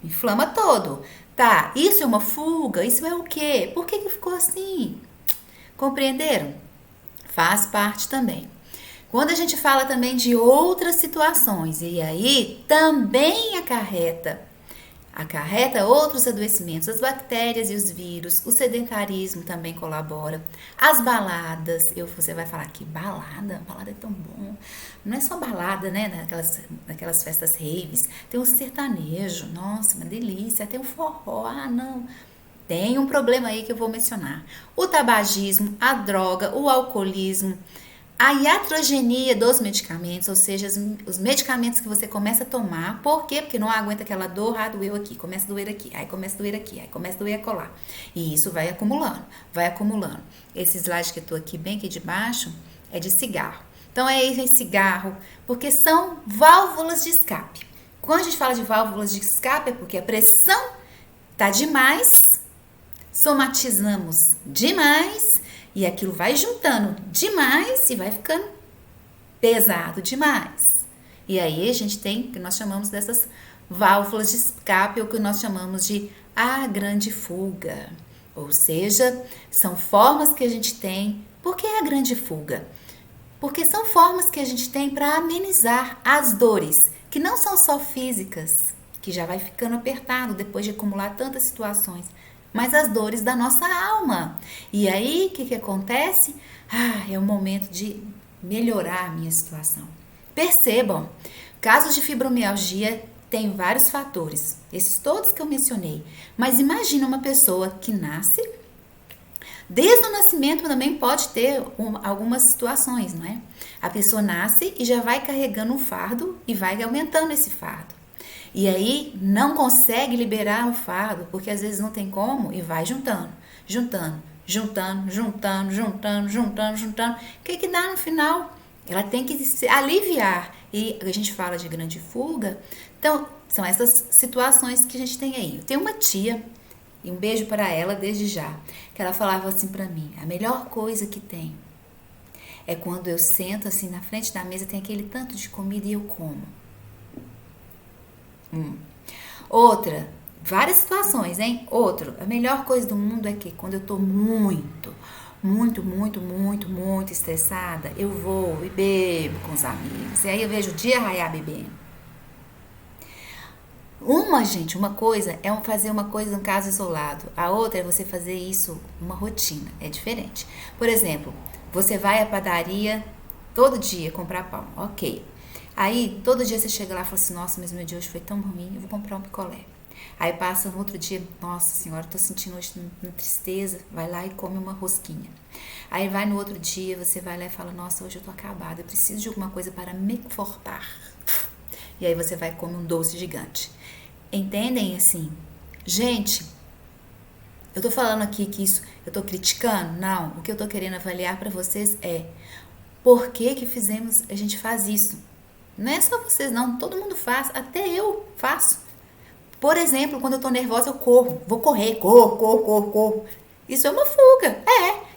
Inflama todo. Tá, isso é uma fuga? Isso é o quê? Por que ficou assim? Compreenderam? Faz parte também. Quando a gente fala também de outras situações, e aí também acarreta outros adoecimentos, as bactérias e os vírus, o sedentarismo também colabora, as baladas, você vai falar que balada é tão bom, não é só balada, né, naquelas festas raves, tem o sertanejo, nossa, uma delícia, tem o forró, não, tem um problema aí que eu vou mencionar, o tabagismo, a droga, o alcoolismo, a iatrogenia dos medicamentos, ou seja, os medicamentos que você começa a tomar, por quê? Porque não aguenta aquela dor, doeu aqui, começa a doer aqui, aí começa a doer aqui, aí começa a doer acolá. E isso vai acumulando. Esse slide que eu tô aqui, bem aqui de baixo, é de cigarro. Então, é esse cigarro, porque são válvulas de escape. Quando a gente fala de válvulas de escape, é porque a pressão tá demais, somatizamos demais, e aquilo vai juntando demais e vai ficando pesado demais. E aí a gente tem o que nós chamamos dessas válvulas de escape, ou que nós chamamos de a grande fuga. Ou seja, são formas que a gente tem. Por que a grande fuga? Porque são formas que a gente tem para amenizar as dores, que não são só físicas, que já vai ficando apertado depois de acumular tantas situações, mas as dores da nossa alma. E aí, o que acontece? É o momento de melhorar a minha situação. Percebam, casos de fibromialgia tem vários fatores, esses todos que eu mencionei. Mas imagina uma pessoa que nasce, desde o nascimento também pode ter algumas situações, não é? A pessoa nasce e já vai carregando um fardo e vai aumentando esse fardo. E aí não consegue liberar o fardo, porque às vezes não tem como, e vai juntando. O que dá no final? Ela tem que se aliviar. E a gente fala de grande fuga. Então, são essas situações que a gente tem aí. Eu tenho uma tia, e um beijo para ela desde já, que ela falava assim para mim: a melhor coisa que tem é quando eu sento assim na frente da mesa, tem aquele tanto de comida e eu como. Outra, várias situações, hein? A melhor coisa do mundo é que quando eu tô muito estressada, eu vou e bebo com os amigos. E aí eu vejo o dia raiar bebendo. Uma coisa é fazer uma coisa num caso isolado. A outra é você fazer isso uma rotina. É diferente. Por exemplo, você vai à padaria todo dia comprar pão. Ok. Aí, todo dia você chega lá e fala assim: nossa, mas meu dia hoje foi tão ruim, eu vou comprar um picolé. Aí passa no outro dia: nossa senhora, tô sentindo hoje uma tristeza. Vai lá e come uma rosquinha. Aí vai no outro dia, você vai lá e fala: nossa, hoje eu tô acabada, eu preciso de alguma coisa para me confortar. E aí você vai e come um doce gigante. Entendem assim? Gente, eu tô falando aqui que isso, eu tô criticando? Não, o que eu tô querendo avaliar para vocês é por que a gente faz isso. Não é só vocês não, todo mundo faz, até eu faço. Por exemplo, quando eu tô nervosa, eu corro, vou correr, corro. Isso é uma fuga,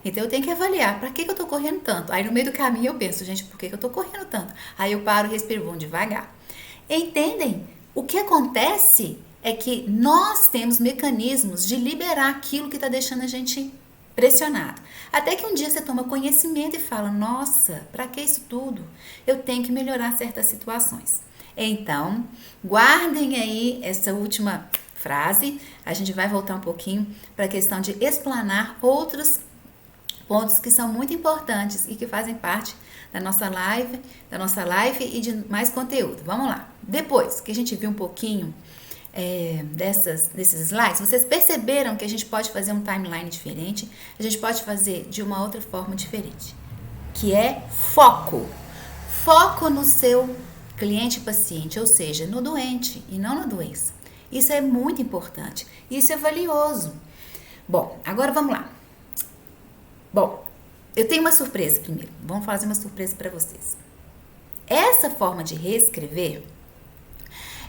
Então eu tenho que avaliar, para que eu tô correndo tanto? Aí no meio do caminho eu penso: gente, por que eu tô correndo tanto? Aí eu paro e respiro, vou devagar. Entendem? O que acontece é que nós temos mecanismos de liberar aquilo que tá deixando a gente pressionado. Até que um dia você toma conhecimento e fala: nossa, para que isso tudo? Eu tenho que melhorar certas situações. Então, guardem aí essa última frase, a gente vai voltar um pouquinho para a questão de explanar outros pontos que são muito importantes e que fazem parte da nossa live e de mais conteúdo. Vamos lá. Depois que a gente viu um pouquinho desses slides, vocês perceberam que a gente pode fazer um timeline diferente, a gente pode fazer de uma outra forma diferente, que é foco. Foco no seu cliente paciente, ou seja, no doente e não na doença. Isso é muito importante, isso é valioso. Bom, agora vamos lá. Bom, eu tenho uma surpresa primeiro. Vamos fazer uma surpresa para vocês. Essa forma de reescrever,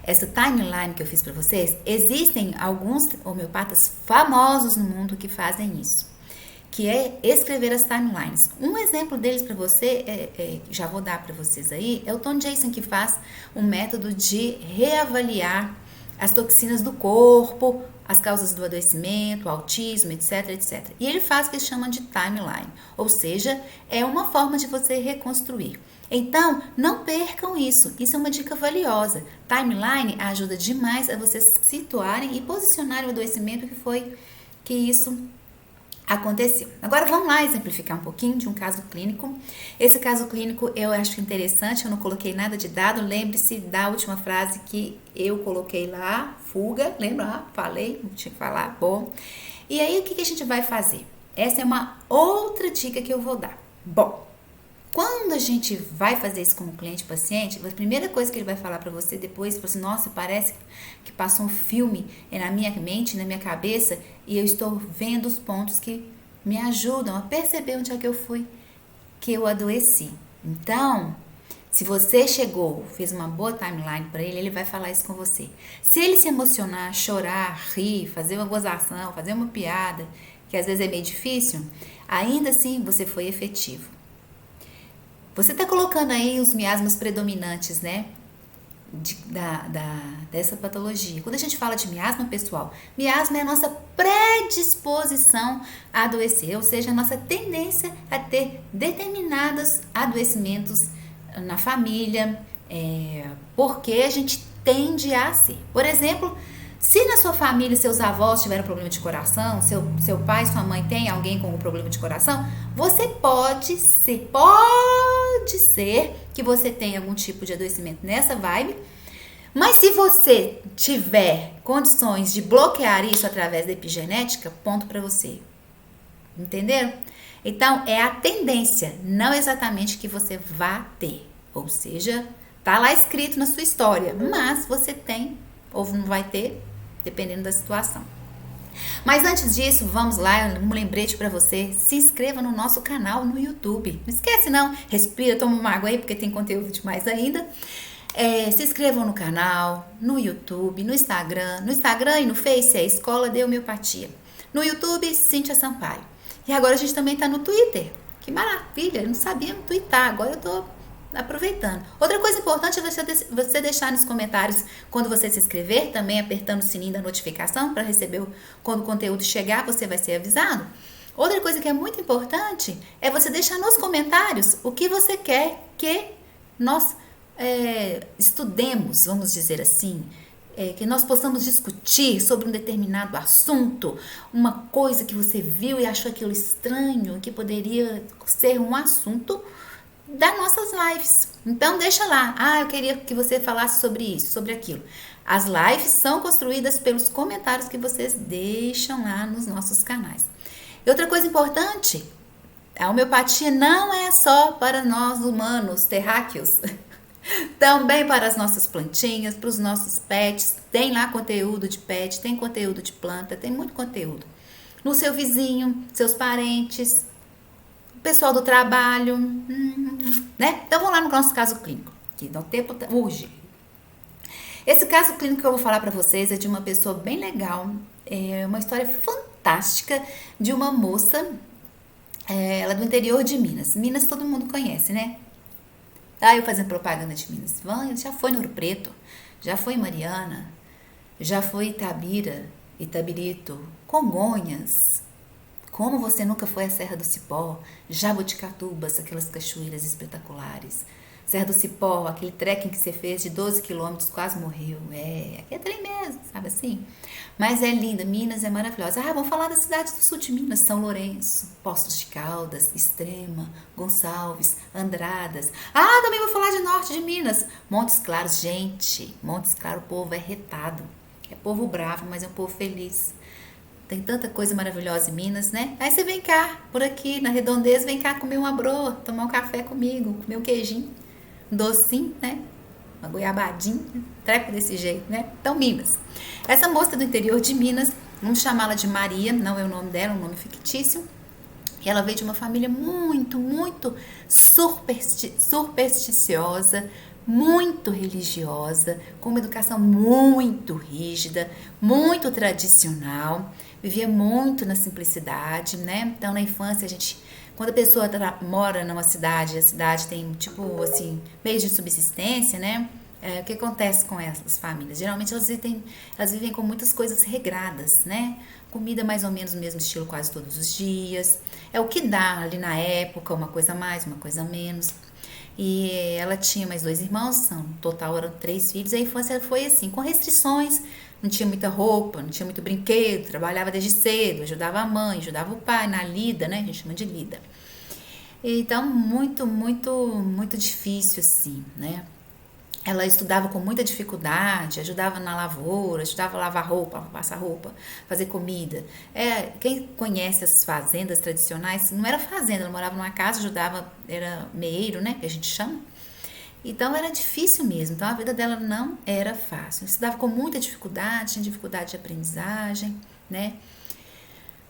essa timeline que eu fiz para vocês, existem alguns homeopatas famosos no mundo que fazem isso, que é escrever as timelines. Um exemplo deles para você, já vou dar para vocês aí, é o Tom Jason, que faz um método de reavaliar as toxinas do corpo, as causas do adoecimento, o autismo, etc, etc. E ele faz o que chama de timeline, ou seja, é uma forma de você reconstruir. Então, não percam isso. Isso é uma dica valiosa. Timeline ajuda demais a vocês situarem e posicionarem o adoecimento que isso aconteceu. Agora vamos lá exemplificar um pouquinho de um caso clínico. Esse caso clínico eu acho interessante, eu não coloquei nada de dado. Lembre-se da última frase que eu coloquei lá, fuga, lembra? Falei, não tinha que falar, bom. E aí o que a gente vai fazer? Essa é uma outra dica que eu vou dar. Bom, quando a gente vai fazer isso com o cliente paciente, a primeira coisa que ele vai falar para você depois, assim, nossa, parece que passou um filme na minha mente, na minha cabeça, e eu estou vendo os pontos que me ajudam a perceber onde é que eu fui, que eu adoeci. Então, se você fez uma boa timeline para ele, ele vai falar isso com você. Se ele se emocionar, chorar, rir, fazer uma gozação, fazer uma piada, que às vezes é meio difícil, ainda assim você foi efetivo. Você está colocando aí os miasmas predominantes, né? Dessa patologia. Quando a gente fala de miasma, pessoal, miasma é a nossa predisposição a adoecer, ou seja, a nossa tendência a ter determinados adoecimentos na família, porque a gente tende a ser. Por exemplo, se na sua família seus avós tiveram problema de coração, seu pai, sua mãe tem alguém com um problema de coração, você pode ser que você tenha algum tipo de adoecimento nessa vibe, mas se você tiver condições de bloquear isso através da epigenética, ponto para você. Entenderam? Então, é a tendência, não exatamente que você vá ter. Ou seja, tá lá escrito na sua história, mas você tem ou não vai ter, dependendo da situação. Mas antes disso, vamos lá, um lembrete para você, se inscreva no nosso canal no YouTube. Não esquece não, respira, toma uma água aí, porque tem conteúdo demais ainda. Se inscrevam no canal, no YouTube, no Instagram e no Face é Escola de Homeopatia. No YouTube, Cíntia Sampaio. E agora a gente também tá no Twitter. Que maravilha, eu não sabia twittar, agora eu tô aproveitando. Outra coisa importante é você deixar nos comentários quando você se inscrever, também apertando o sininho da notificação para receber quando o conteúdo chegar, você vai ser avisado. Outra coisa que é muito importante é você deixar nos comentários o que você quer que nós estudemos, vamos dizer assim, que nós possamos discutir sobre um determinado assunto, uma coisa que você viu e achou aquilo estranho, que poderia ser um assunto das nossas lives. Então deixa lá, eu queria que você falasse sobre isso, sobre aquilo. As lives são construídas pelos comentários que vocês deixam lá nos nossos canais. E outra coisa importante, a homeopatia não é só para nós humanos terráqueos, também para as nossas plantinhas, para os nossos pets. Tem lá conteúdo de pet, tem conteúdo de planta, tem muito conteúdo. No seu vizinho, seus parentes, pessoal do trabalho, né? Então vamos lá no nosso caso clínico, que no tempo urge. Esse caso clínico que eu vou falar para vocês é de uma pessoa bem legal, é uma história fantástica de uma moça, ela é do interior de Minas. Minas todo mundo conhece, né? Eu fazendo propaganda de Minas. Já foi em Ouro Preto, já foi em Mariana, já foi em Itabira, Itabirito, Congonhas. Como você nunca foi à Serra do Cipó, Jaboticatubas, aquelas cachoeiras espetaculares. Serra do Cipó, aquele trekking que você fez de 12 quilômetros, quase morreu. Aqui é trem mesmo, sabe assim? Mas é linda, Minas é maravilhosa. Vamos falar das cidades do sul de Minas, São Lourenço, Poços de Caldas, Extrema, Gonçalves, Andradas. Também vou falar de norte de Minas, Montes Claros. Gente, Montes Claros, o povo é retado. É povo bravo, mas é um povo feliz. Tem tanta coisa maravilhosa em Minas, né? Aí você vem cá, por aqui, na Redondeza, vem cá comer uma broa, tomar um café comigo, comer um queijinho, um docinho, né? Uma goiabadinha, treco desse jeito, né? Então, Minas. Essa moça do interior de Minas, vamos chamá-la de Maria, não é o nome dela, é um nome fictício. E ela veio de uma família muito, muito supersticiosa, muito religiosa, com uma educação muito rígida, muito tradicional, vivia muito na simplicidade, né? Então, na infância, quando a pessoa mora numa cidade, a cidade tem, tipo, assim, meios de subsistência, né? O que acontece com essas famílias? Geralmente elas vivem com muitas coisas regradas, né? Comida mais ou menos no mesmo estilo quase todos os dias. É o que dá ali na época, uma coisa a mais, uma coisa a menos. E ela tinha mais 2 irmãos, no total eram 3 filhos. A infância foi assim, com restrições, não tinha muita roupa, não tinha muito brinquedo, trabalhava desde cedo, ajudava a mãe, ajudava o pai na lida, né? A gente chama de lida. Então, muito, muito, muito difícil assim, né? Ela estudava com muita dificuldade, ajudava na lavoura, ajudava a lavar roupa, passar roupa, fazer comida. Quem conhece as fazendas tradicionais, não era fazenda, ela morava numa casa, ajudava, era meeiro, né, que a gente chama. Então era difícil mesmo, então a vida dela não era fácil. Estudava com muita dificuldade, tinha dificuldade de aprendizagem, né.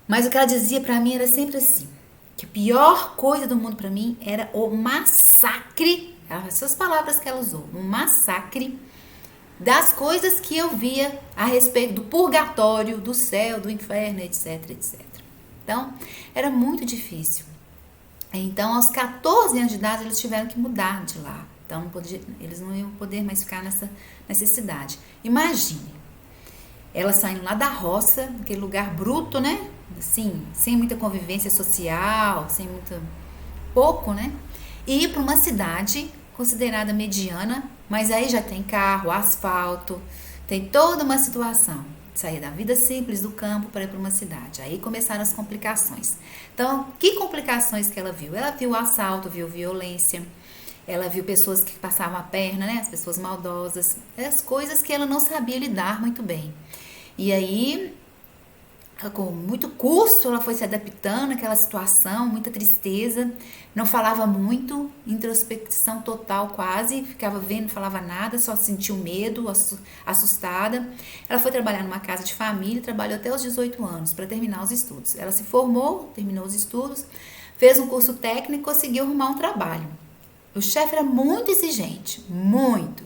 Mas o que ela dizia pra mim era sempre assim, que a pior coisa do mundo pra mim era o massacre. Essas palavras que ela usou, um massacre das coisas que eu via a respeito do purgatório, do céu, do inferno, etc, etc. Então, era muito difícil. Então, aos 14 anos de idade, eles tiveram que mudar de lá. Então, eles não iam poder mais ficar nessa cidade. Imagine, ela saindo lá da roça, aquele lugar bruto, né? Assim, sem muita convivência social, sem muito... pouco, né? E ir para uma cidade considerada mediana, mas aí já tem carro, asfalto, tem toda uma situação. Sair da vida simples do campo para ir para uma cidade. Aí começaram as complicações. Então, que complicações que ela viu? Ela viu assalto, viu violência, ela viu pessoas que passavam a perna, né? As pessoas maldosas, as coisas que ela não sabia lidar muito bem. E aí, com muito custo, ela foi se adaptando àquela situação, muita tristeza, não falava muito, introspecção total quase, ficava vendo, não falava nada, só sentiu medo, assustada. Ela foi trabalhar numa casa de família, trabalhou até os 18 anos para terminar os estudos. Ela se formou, terminou os estudos, fez um curso técnico e conseguiu arrumar um trabalho. O chefe era muito exigente, muito.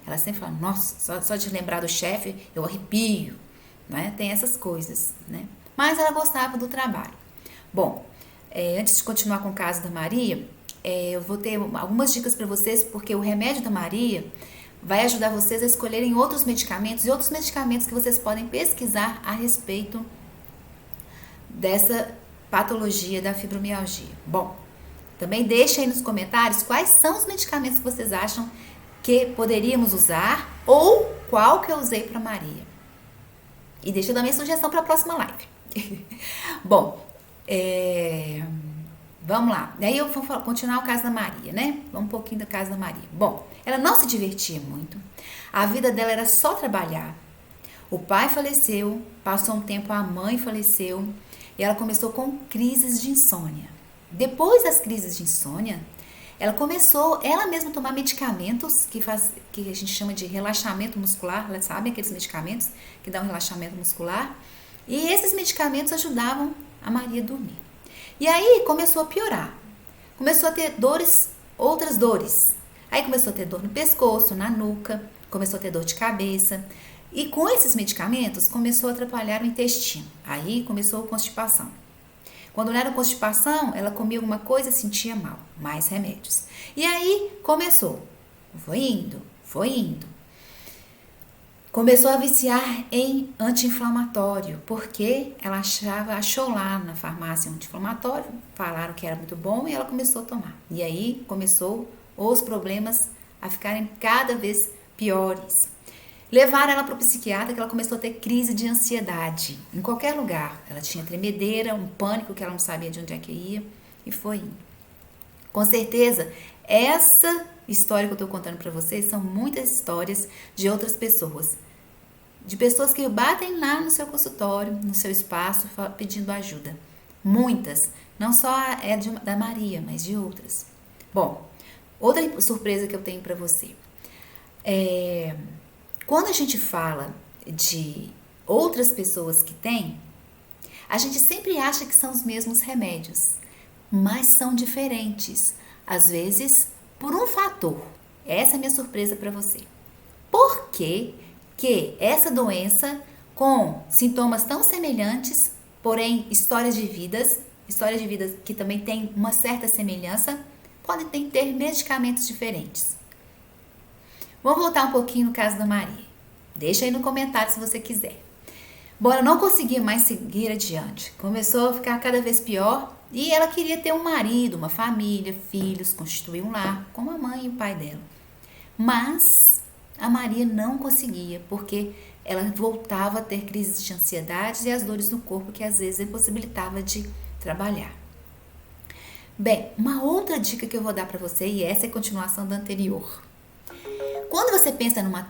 Ela sempre falava, nossa, só de lembrar do chefe, eu arrepio. Né? Tem essas coisas, né? Mas ela gostava do trabalho. Bom, antes de continuar com o caso da Maria, eu vou ter algumas dicas para vocês, porque o remédio da Maria vai ajudar vocês a escolherem outros medicamentos e outros medicamentos que vocês podem pesquisar a respeito dessa patologia da fibromialgia. Bom, também deixa aí nos comentários quais são os medicamentos que vocês acham que poderíamos usar ou qual que eu usei para Maria. E deixa eu dar minha sugestão para a próxima live. Bom, vamos lá. Daí eu vou continuar o caso da Maria, né? Vamos um pouquinho do caso da Maria. Bom, ela não se divertia muito. A vida dela era só trabalhar. O pai faleceu, passou um tempo, a mãe faleceu. E ela começou com crises de insônia. Depois das crises de insônia, ela começou, ela mesma, a tomar medicamentos que a gente chama de relaxamento muscular, sabe? Aqueles medicamentos que dão relaxamento muscular. E esses medicamentos ajudavam a Maria a dormir. E aí começou a piorar. Começou a ter dores, outras dores. Aí começou a ter dor no pescoço, na nuca, começou a ter dor de cabeça. E com esses medicamentos começou a atrapalhar o intestino. Aí começou a constipação. Quando não era constipação, ela comia alguma coisa e sentia mal. Mais remédios. E aí começou. Foi indo. Começou a viciar em anti-inflamatório. Porque ela achou lá na farmácia um anti-inflamatório. Falaram que era muito bom e ela começou a tomar. E aí começou ou os problemas a ficarem cada vez piores. Levaram ela para o psiquiatra, que ela começou a ter crise de ansiedade. Em qualquer lugar. Ela tinha tremedeira, um pânico que ela não sabia de onde é que ia. E foi indo. Com certeza, essa história que eu estou contando para vocês são muitas histórias de outras pessoas. De pessoas que batem lá no seu consultório, no seu espaço, pedindo ajuda. Muitas. Não só da Maria, mas de outras. Bom, outra surpresa que eu tenho para você. Quando a gente fala de outras pessoas que têm, a gente sempre acha que são os mesmos remédios, mas são diferentes. Às vezes, por um fator. Essa é a minha surpresa para você. Por que essa doença, com sintomas tão semelhantes, porém histórias de vidas que também têm uma certa semelhança, podem ter medicamentos diferentes? Vamos voltar um pouquinho no caso da Maria. Deixa aí no comentário se você quiser. Bom, ela não conseguia mais seguir adiante. Começou a ficar cada vez pior e ela queria ter um marido, uma família, filhos, constituir um lar, como a mãe e o pai dela. Mas a Maria não conseguia, porque ela voltava a ter crises de ansiedade e as dores no corpo que às vezes impossibilitava de trabalhar. Bem, uma outra dica que eu vou dar para você, e essa é a continuação da anterior. Quando você pensa numa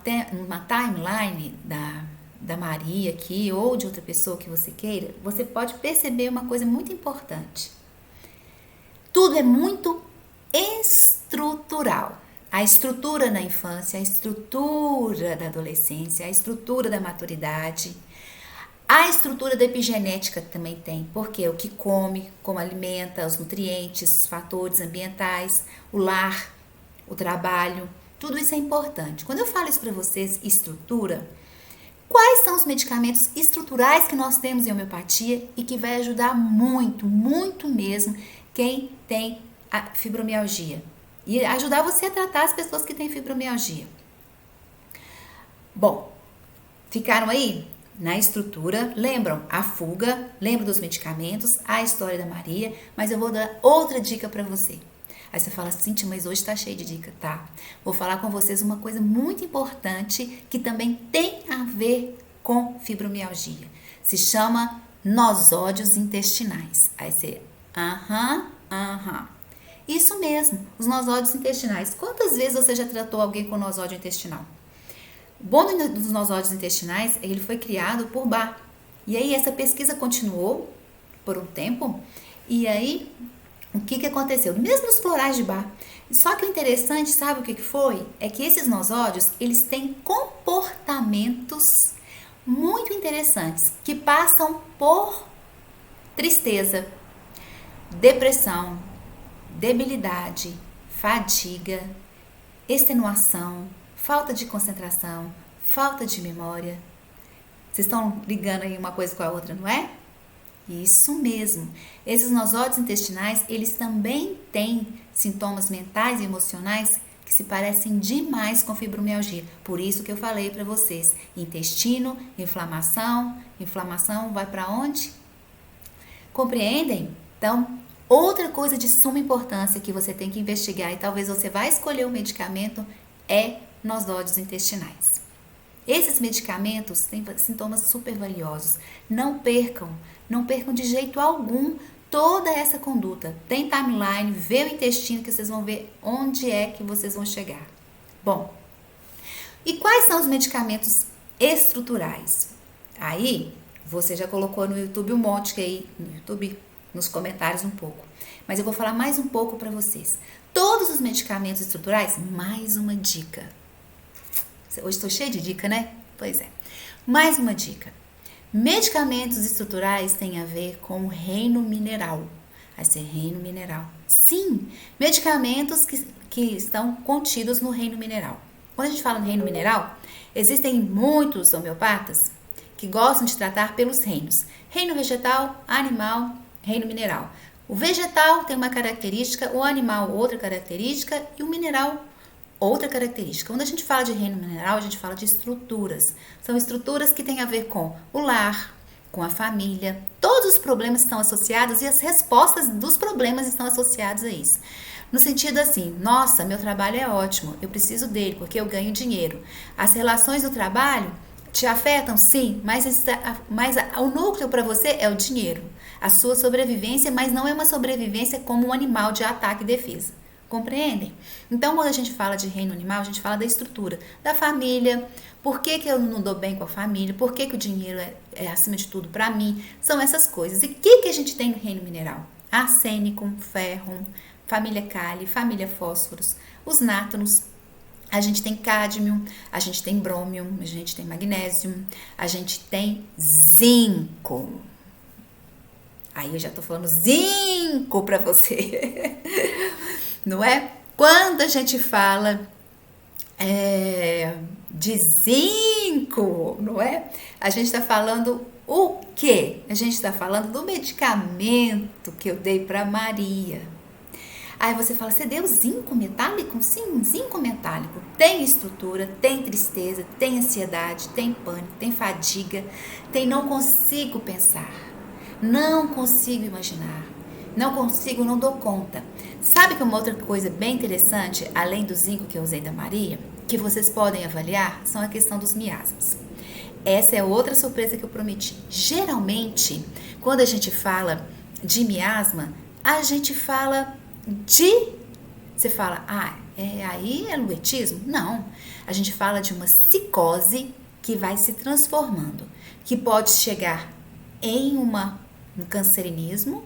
timeline da Maria aqui, ou de outra pessoa que você queira, você pode perceber uma coisa muito importante. Tudo é muito estrutural. A estrutura na infância, a estrutura da adolescência, a estrutura da maturidade, a estrutura da epigenética também tem, porque o que come, como alimenta, os nutrientes, os fatores ambientais, o lar, o trabalho, tudo isso é importante. Quando eu falo isso para vocês, estrutura, quais são os medicamentos estruturais que nós temos em homeopatia e que vai ajudar muito, muito mesmo quem tem a fibromialgia? E ajudar você a tratar as pessoas que têm fibromialgia. Bom, ficaram aí? Na estrutura, lembram a fuga, lembram dos medicamentos, a história da Maria, mas eu vou dar outra dica para você. Aí você fala, Cíntia, mas hoje tá cheio de dica, tá? Vou falar com vocês uma coisa muito importante que também tem a ver com fibromialgia. Se chama nosódios intestinais. Aí você, Isso mesmo, os nosódios intestinais. Quantas vezes você já tratou alguém com nosódio intestinal? O bom dos nosódios intestinais, ele foi criado por Bach. E aí essa pesquisa continuou por um tempo, e aí o que aconteceu? Mesmo os florais de Bach. Só que o interessante, sabe o que foi? É que esses nosódios, eles têm comportamentos muito interessantes, que passam por tristeza, depressão, debilidade, fadiga, extenuação, falta de concentração, falta de memória. Vocês estão ligando aí uma coisa com a outra, não é? Isso mesmo. Esses nosódios intestinais, eles também têm sintomas mentais e emocionais que se parecem demais com fibromialgia. Por isso que eu falei para vocês, intestino, inflamação vai para onde? Compreendem? Então, outra coisa de suma importância que você tem que investigar e talvez você vai escolher o medicamento é nosódios intestinais. Esses medicamentos têm sintomas super valiosos. Não percam de jeito algum toda essa conduta. Tem timeline, vê o intestino que vocês vão ver onde é que vocês vão chegar. Bom, e quais são os medicamentos estruturais? Aí, você já colocou no YouTube um monte aí, no YouTube, nos comentários um pouco. Mas eu vou falar mais um pouco para vocês. Todos os medicamentos estruturais, mais uma dica. Hoje estou cheia de dica, né? Pois é. Mais uma dica. Medicamentos estruturais têm a ver com o reino mineral. Vai ser reino mineral. Sim, medicamentos que estão contidos no reino mineral. Quando a gente fala no reino mineral, existem muitos homeopatas que gostam de tratar pelos reinos. Reino vegetal, animal, reino mineral. O vegetal tem uma característica, o animal outra característica e o mineral outra característica. Quando a gente fala de reino mineral, a gente fala de estruturas. São estruturas que têm a ver com o lar, com a família. Todos os problemas estão associados e as respostas dos problemas estão associados a isso. No sentido assim, nossa, meu trabalho é ótimo, eu preciso dele porque eu ganho dinheiro. As relações do trabalho te afetam, sim, mas o núcleo para você é o dinheiro, a sua sobrevivência, mas não é uma sobrevivência como um animal de ataque e defesa. Compreendem? Então, quando a gente fala de reino animal, a gente fala da estrutura da família. Por que, que eu não dou bem com a família? Por que, que o dinheiro é acima de tudo para mim? São essas coisas. E o que, que a gente tem no reino mineral? Arsênico, ferro, família Kali, família fósforos, os nátonos. A gente tem cádmio, a gente tem brômio, a gente tem magnésio, a gente tem zinco. Aí eu já tô falando zinco para você. Não é? Quando a gente fala de zinco, não é? A gente está falando o quê? A gente está falando do medicamento que eu dei para Maria. Aí você fala, você deu zinco metálico? Sim, zinco metálico. Tem estrutura, tem tristeza, tem ansiedade, tem pânico, tem fadiga, tem não consigo pensar, não consigo imaginar, não consigo, não dou conta. Sabe que uma outra coisa bem interessante, além do zinco que eu usei da Maria, que vocês podem avaliar, são a questão dos miasmas. Essa é outra surpresa que eu prometi. Geralmente, quando a gente fala de miasma, a gente fala de... Você fala, aí é luetismo? Não. A gente fala de uma psicose que vai se transformando, que pode chegar em um cancerinismo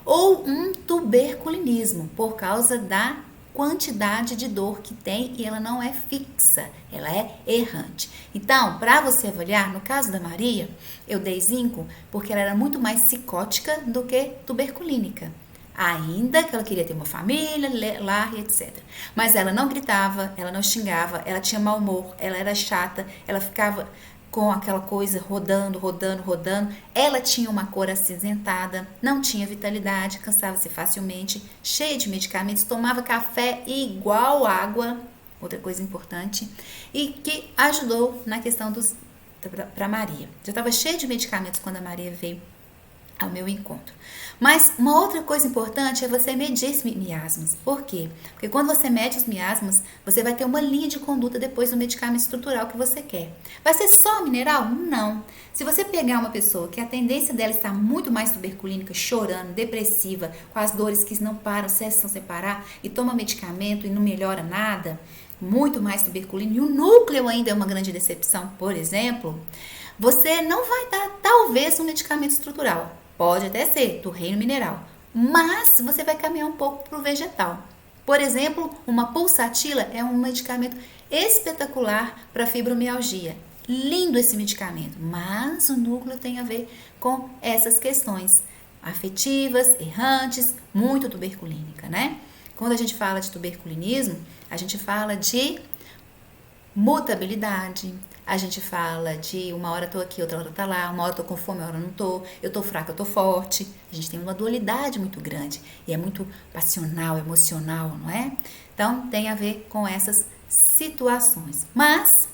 ou um tuberculinismo, por causa da quantidade de dor que tem e ela não é fixa, ela é errante. Então, para você avaliar, no caso da Maria, eu dei zinco porque ela era muito mais psicótica do que tuberculínica. Ainda que ela queria ter uma família, lar e etc. Mas ela não gritava, ela não xingava, ela tinha mau humor, ela era chata, ela ficava com aquela coisa rodando. Ela tinha uma cor acinzentada, não tinha vitalidade, cansava-se facilmente, cheia de medicamentos, tomava café igual água, outra coisa importante, e que ajudou na questão para Maria. Já estava cheia de medicamentos quando a Maria veio ao meu encontro. Mas uma outra coisa importante é você medir esses miasmas. Por quê? Porque quando você mede os miasmas, você vai ter uma linha de conduta depois do medicamento estrutural que você quer. Vai ser só mineral? Não. Se você pegar uma pessoa que a tendência dela está muito mais tuberculínica, chorando, depressiva, com as dores que não param, cessam sem parar, e toma medicamento e não melhora nada, muito mais tuberculina, e o núcleo ainda é uma grande decepção, por exemplo, você não vai dar, talvez, um medicamento estrutural. Pode até ser do reino mineral, mas você vai caminhar um pouco para o vegetal. Por exemplo, uma pulsatila é um medicamento espetacular para fibromialgia. Lindo esse medicamento, mas o núcleo tem a ver com essas questões afetivas, errantes, muito tuberculínica, né? Quando a gente fala de tuberculinismo, a gente fala de mutabilidade, a gente fala de uma hora eu tô aqui, outra hora eu tô lá, uma hora eu tô com fome, uma hora eu não tô, eu tô fraca, eu tô forte. A gente tem uma dualidade muito grande e é muito passional, emocional, não é? Então, tem a ver com essas situações. Mas,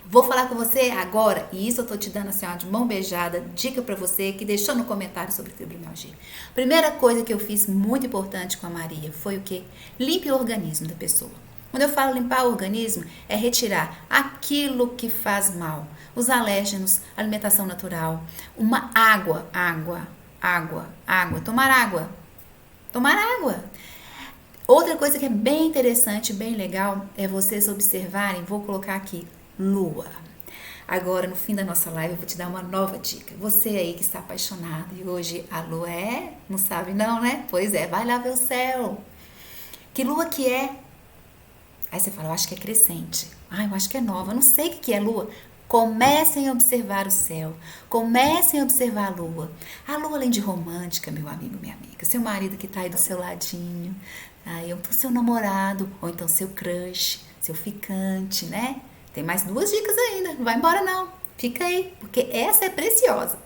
vou falar com você agora, e isso eu tô te dando assim, ó, de mão beijada, dica pra você que deixou no comentário sobre fibromialgia. Primeira coisa que eu fiz muito importante com a Maria foi o quê? Limpe o organismo da pessoa. Quando eu falo limpar o organismo, é retirar aquilo que faz mal. Os alérgenos, alimentação natural, uma água. Tomar água. Outra coisa que é bem interessante, bem legal, é vocês observarem, vou colocar aqui, lua. Agora, no fim da nossa live, eu vou te dar uma nova dica. Você aí que está apaixonado e hoje a lua não sabe não, né? Pois é, vai lá ver o céu. Que lua que é? Aí você fala, eu acho que é crescente. Eu acho que é nova. Eu não sei o que é lua. Comecem a observar o céu. Comecem a observar a lua. A lua, além de romântica, meu amigo, minha amiga. Seu marido que tá aí do seu ladinho. O seu namorado. Ou então seu crush. Seu ficante, né? Tem mais 2 dicas ainda. Não vai embora não. Fica aí. Porque essa é preciosa.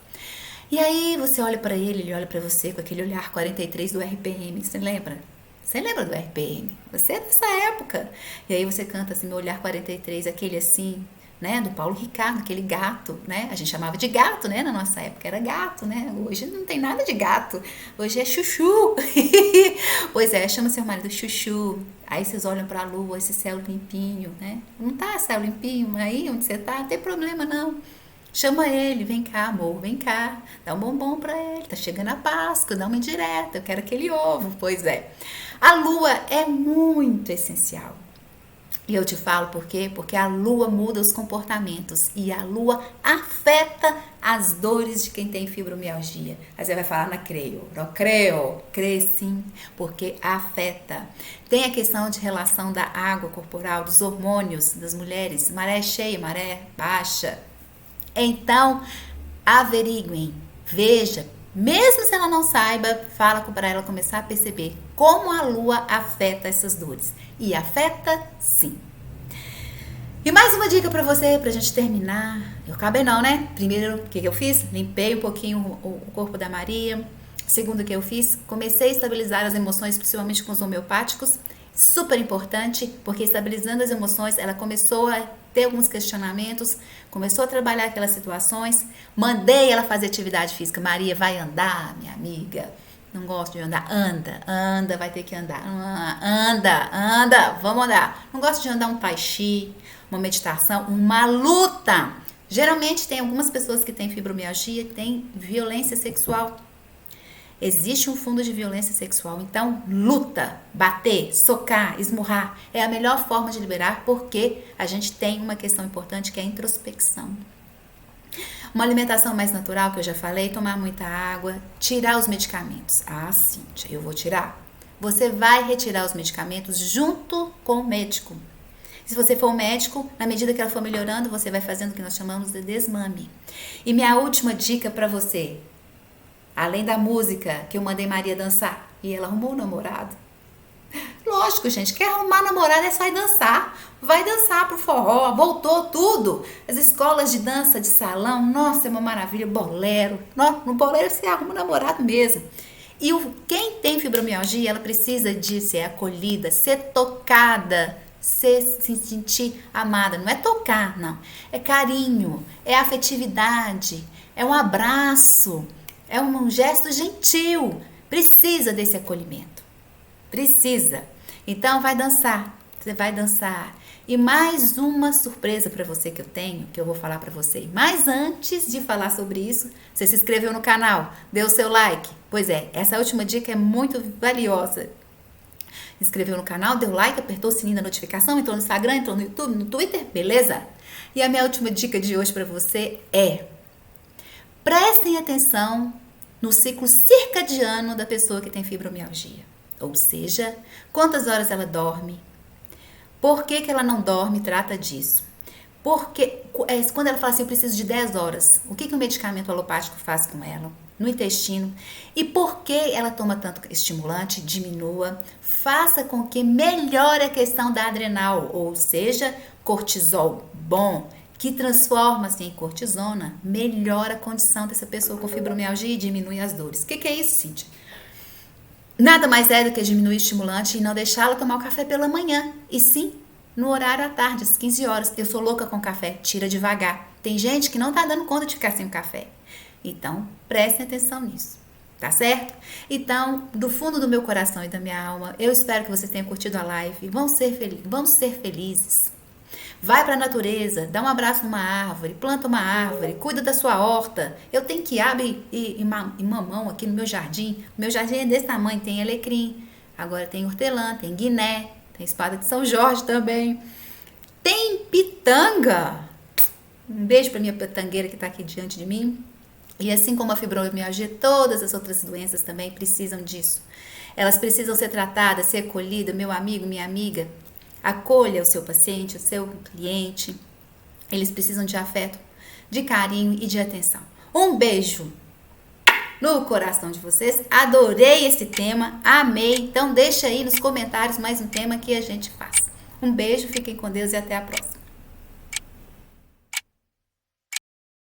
E aí você olha pra ele olha pra você com aquele olhar 43 do RPM. Você lembra? Você lembra do RPM? Você é dessa época. E aí você canta assim, meu olhar 43, aquele assim, né, do Paulo Ricardo, aquele gato, né? A gente chamava de gato, né? Na nossa época era gato, né? Hoje não tem nada de gato. Hoje é chuchu. Pois é, chama seu marido chuchu. Aí vocês olham pra lua, esse céu limpinho, né? Não tá céu limpinho aí onde você tá? Não tem problema não. Chama ele, vem cá, amor, vem cá. Dá um bombom pra ele. Tá chegando a Páscoa, dá uma indireta. Eu quero aquele ovo. Pois é. A lua é muito essencial. E eu te falo por quê? Porque a lua muda os comportamentos e a lua afeta as dores de quem tem fibromialgia. Aí você vai falar, não creio. Não creio. Crê sim, porque afeta. Tem a questão de relação da água corporal, dos hormônios das mulheres, maré cheia, maré baixa. Então, averiguem, veja, mesmo se ela não saiba, fala para ela começar a perceber como a lua afeta essas dores. E afeta sim. E mais uma dica para você, pra gente terminar. Eu acabei não, né? Primeiro, o que eu fiz? Limpei um pouquinho o corpo da Maria. Segundo, o que eu fiz? Comecei a estabilizar as emoções, principalmente com os homeopáticos. Super importante, porque estabilizando as emoções, ela começou a ter alguns questionamentos, começou a trabalhar aquelas situações. Mandei ela fazer atividade física. Maria, vai andar, minha amiga. Não gosto de andar. Anda, vai ter que andar. Anda, vamos andar. Não gosto de andar um tai chi, uma meditação, uma luta. Geralmente tem algumas pessoas que têm fibromialgia, têm violência sexual. Existe um fundo de violência sexual, então luta, bater, socar, esmurrar é a melhor forma de liberar, porque a gente tem uma questão importante que é a introspecção. Uma alimentação mais natural, que eu já falei, tomar muita água, tirar os medicamentos. Ah, Cíntia, eu vou tirar. Você vai retirar os medicamentos junto com o médico. Se você for um médico, na medida que ela for melhorando, você vai fazendo o que nós chamamos de desmame. E minha última dica para você, além da música que eu mandei Maria dançar, e ela arrumou um namorado. Lógico, gente, quer arrumar namorado é só ir dançar. Vai dançar pro forró, voltou tudo. As escolas de dança de salão, nossa, é uma maravilha, bolero. No bolero você arruma um namorado mesmo. E quem tem fibromialgia, ela precisa de ser acolhida, ser tocada, se sentir amada. Não é tocar, não. É carinho, é afetividade, é um abraço, é um gesto gentil. Precisa desse acolhimento. Precisa. Então vai dançar. Você vai dançar. E mais uma surpresa para você que eu tenho, que eu vou falar para você. Mas antes de falar sobre isso, você se inscreveu no canal, deu o seu like. Pois é, essa última dica é muito valiosa. Inscreveu no canal, deu like, apertou o sininho da notificação, entrou no Instagram, entrou no YouTube, no Twitter, beleza? E a minha última dica de hoje para você é: prestem atenção no ciclo circadiano da pessoa que tem fibromialgia. Ou seja, quantas horas ela dorme, por que ela não dorme, trata disso. Porque quando ela fala assim, eu preciso de 10 horas, o que o medicamento alopático faz com ela, no intestino, e por que ela toma tanto estimulante, diminua, faça com que melhore a questão da adrenal, ou seja, cortisol bom, que transforma-se em cortisona, melhora a condição dessa pessoa com fibromialgia e diminui as dores. O que é isso, Cíntia? Nada mais é do que diminuir o estimulante e não deixá-la tomar o café pela manhã. E sim, no horário à tarde, às 15 horas. Eu sou louca com café, tira devagar. Tem gente que não tá dando conta de ficar sem o café. Então, prestem atenção nisso. Tá certo? Então, do fundo do meu coração e da minha alma, eu espero que vocês tenham curtido a live. Vamos ser felizes. Vai para a natureza, dá um abraço numa árvore, planta uma árvore, cuida da sua horta. Eu tenho quiabo e mamão aqui no meu jardim. O meu jardim é desse tamanho, tem alecrim, agora tem hortelã, tem guiné, tem espada de São Jorge também. Tem pitanga. Um beijo para minha pitangueira que está aqui diante de mim. E assim como a fibromialgia, todas as outras doenças também precisam disso. Elas precisam ser tratadas, ser acolhidas, meu amigo, minha amiga. Acolha o seu paciente, o seu cliente. Eles precisam de afeto, de carinho e de atenção. Um beijo no coração de vocês. Adorei esse tema, amei. Então deixa aí nos comentários mais um tema que a gente faz. Um beijo, fiquem com Deus e até a próxima.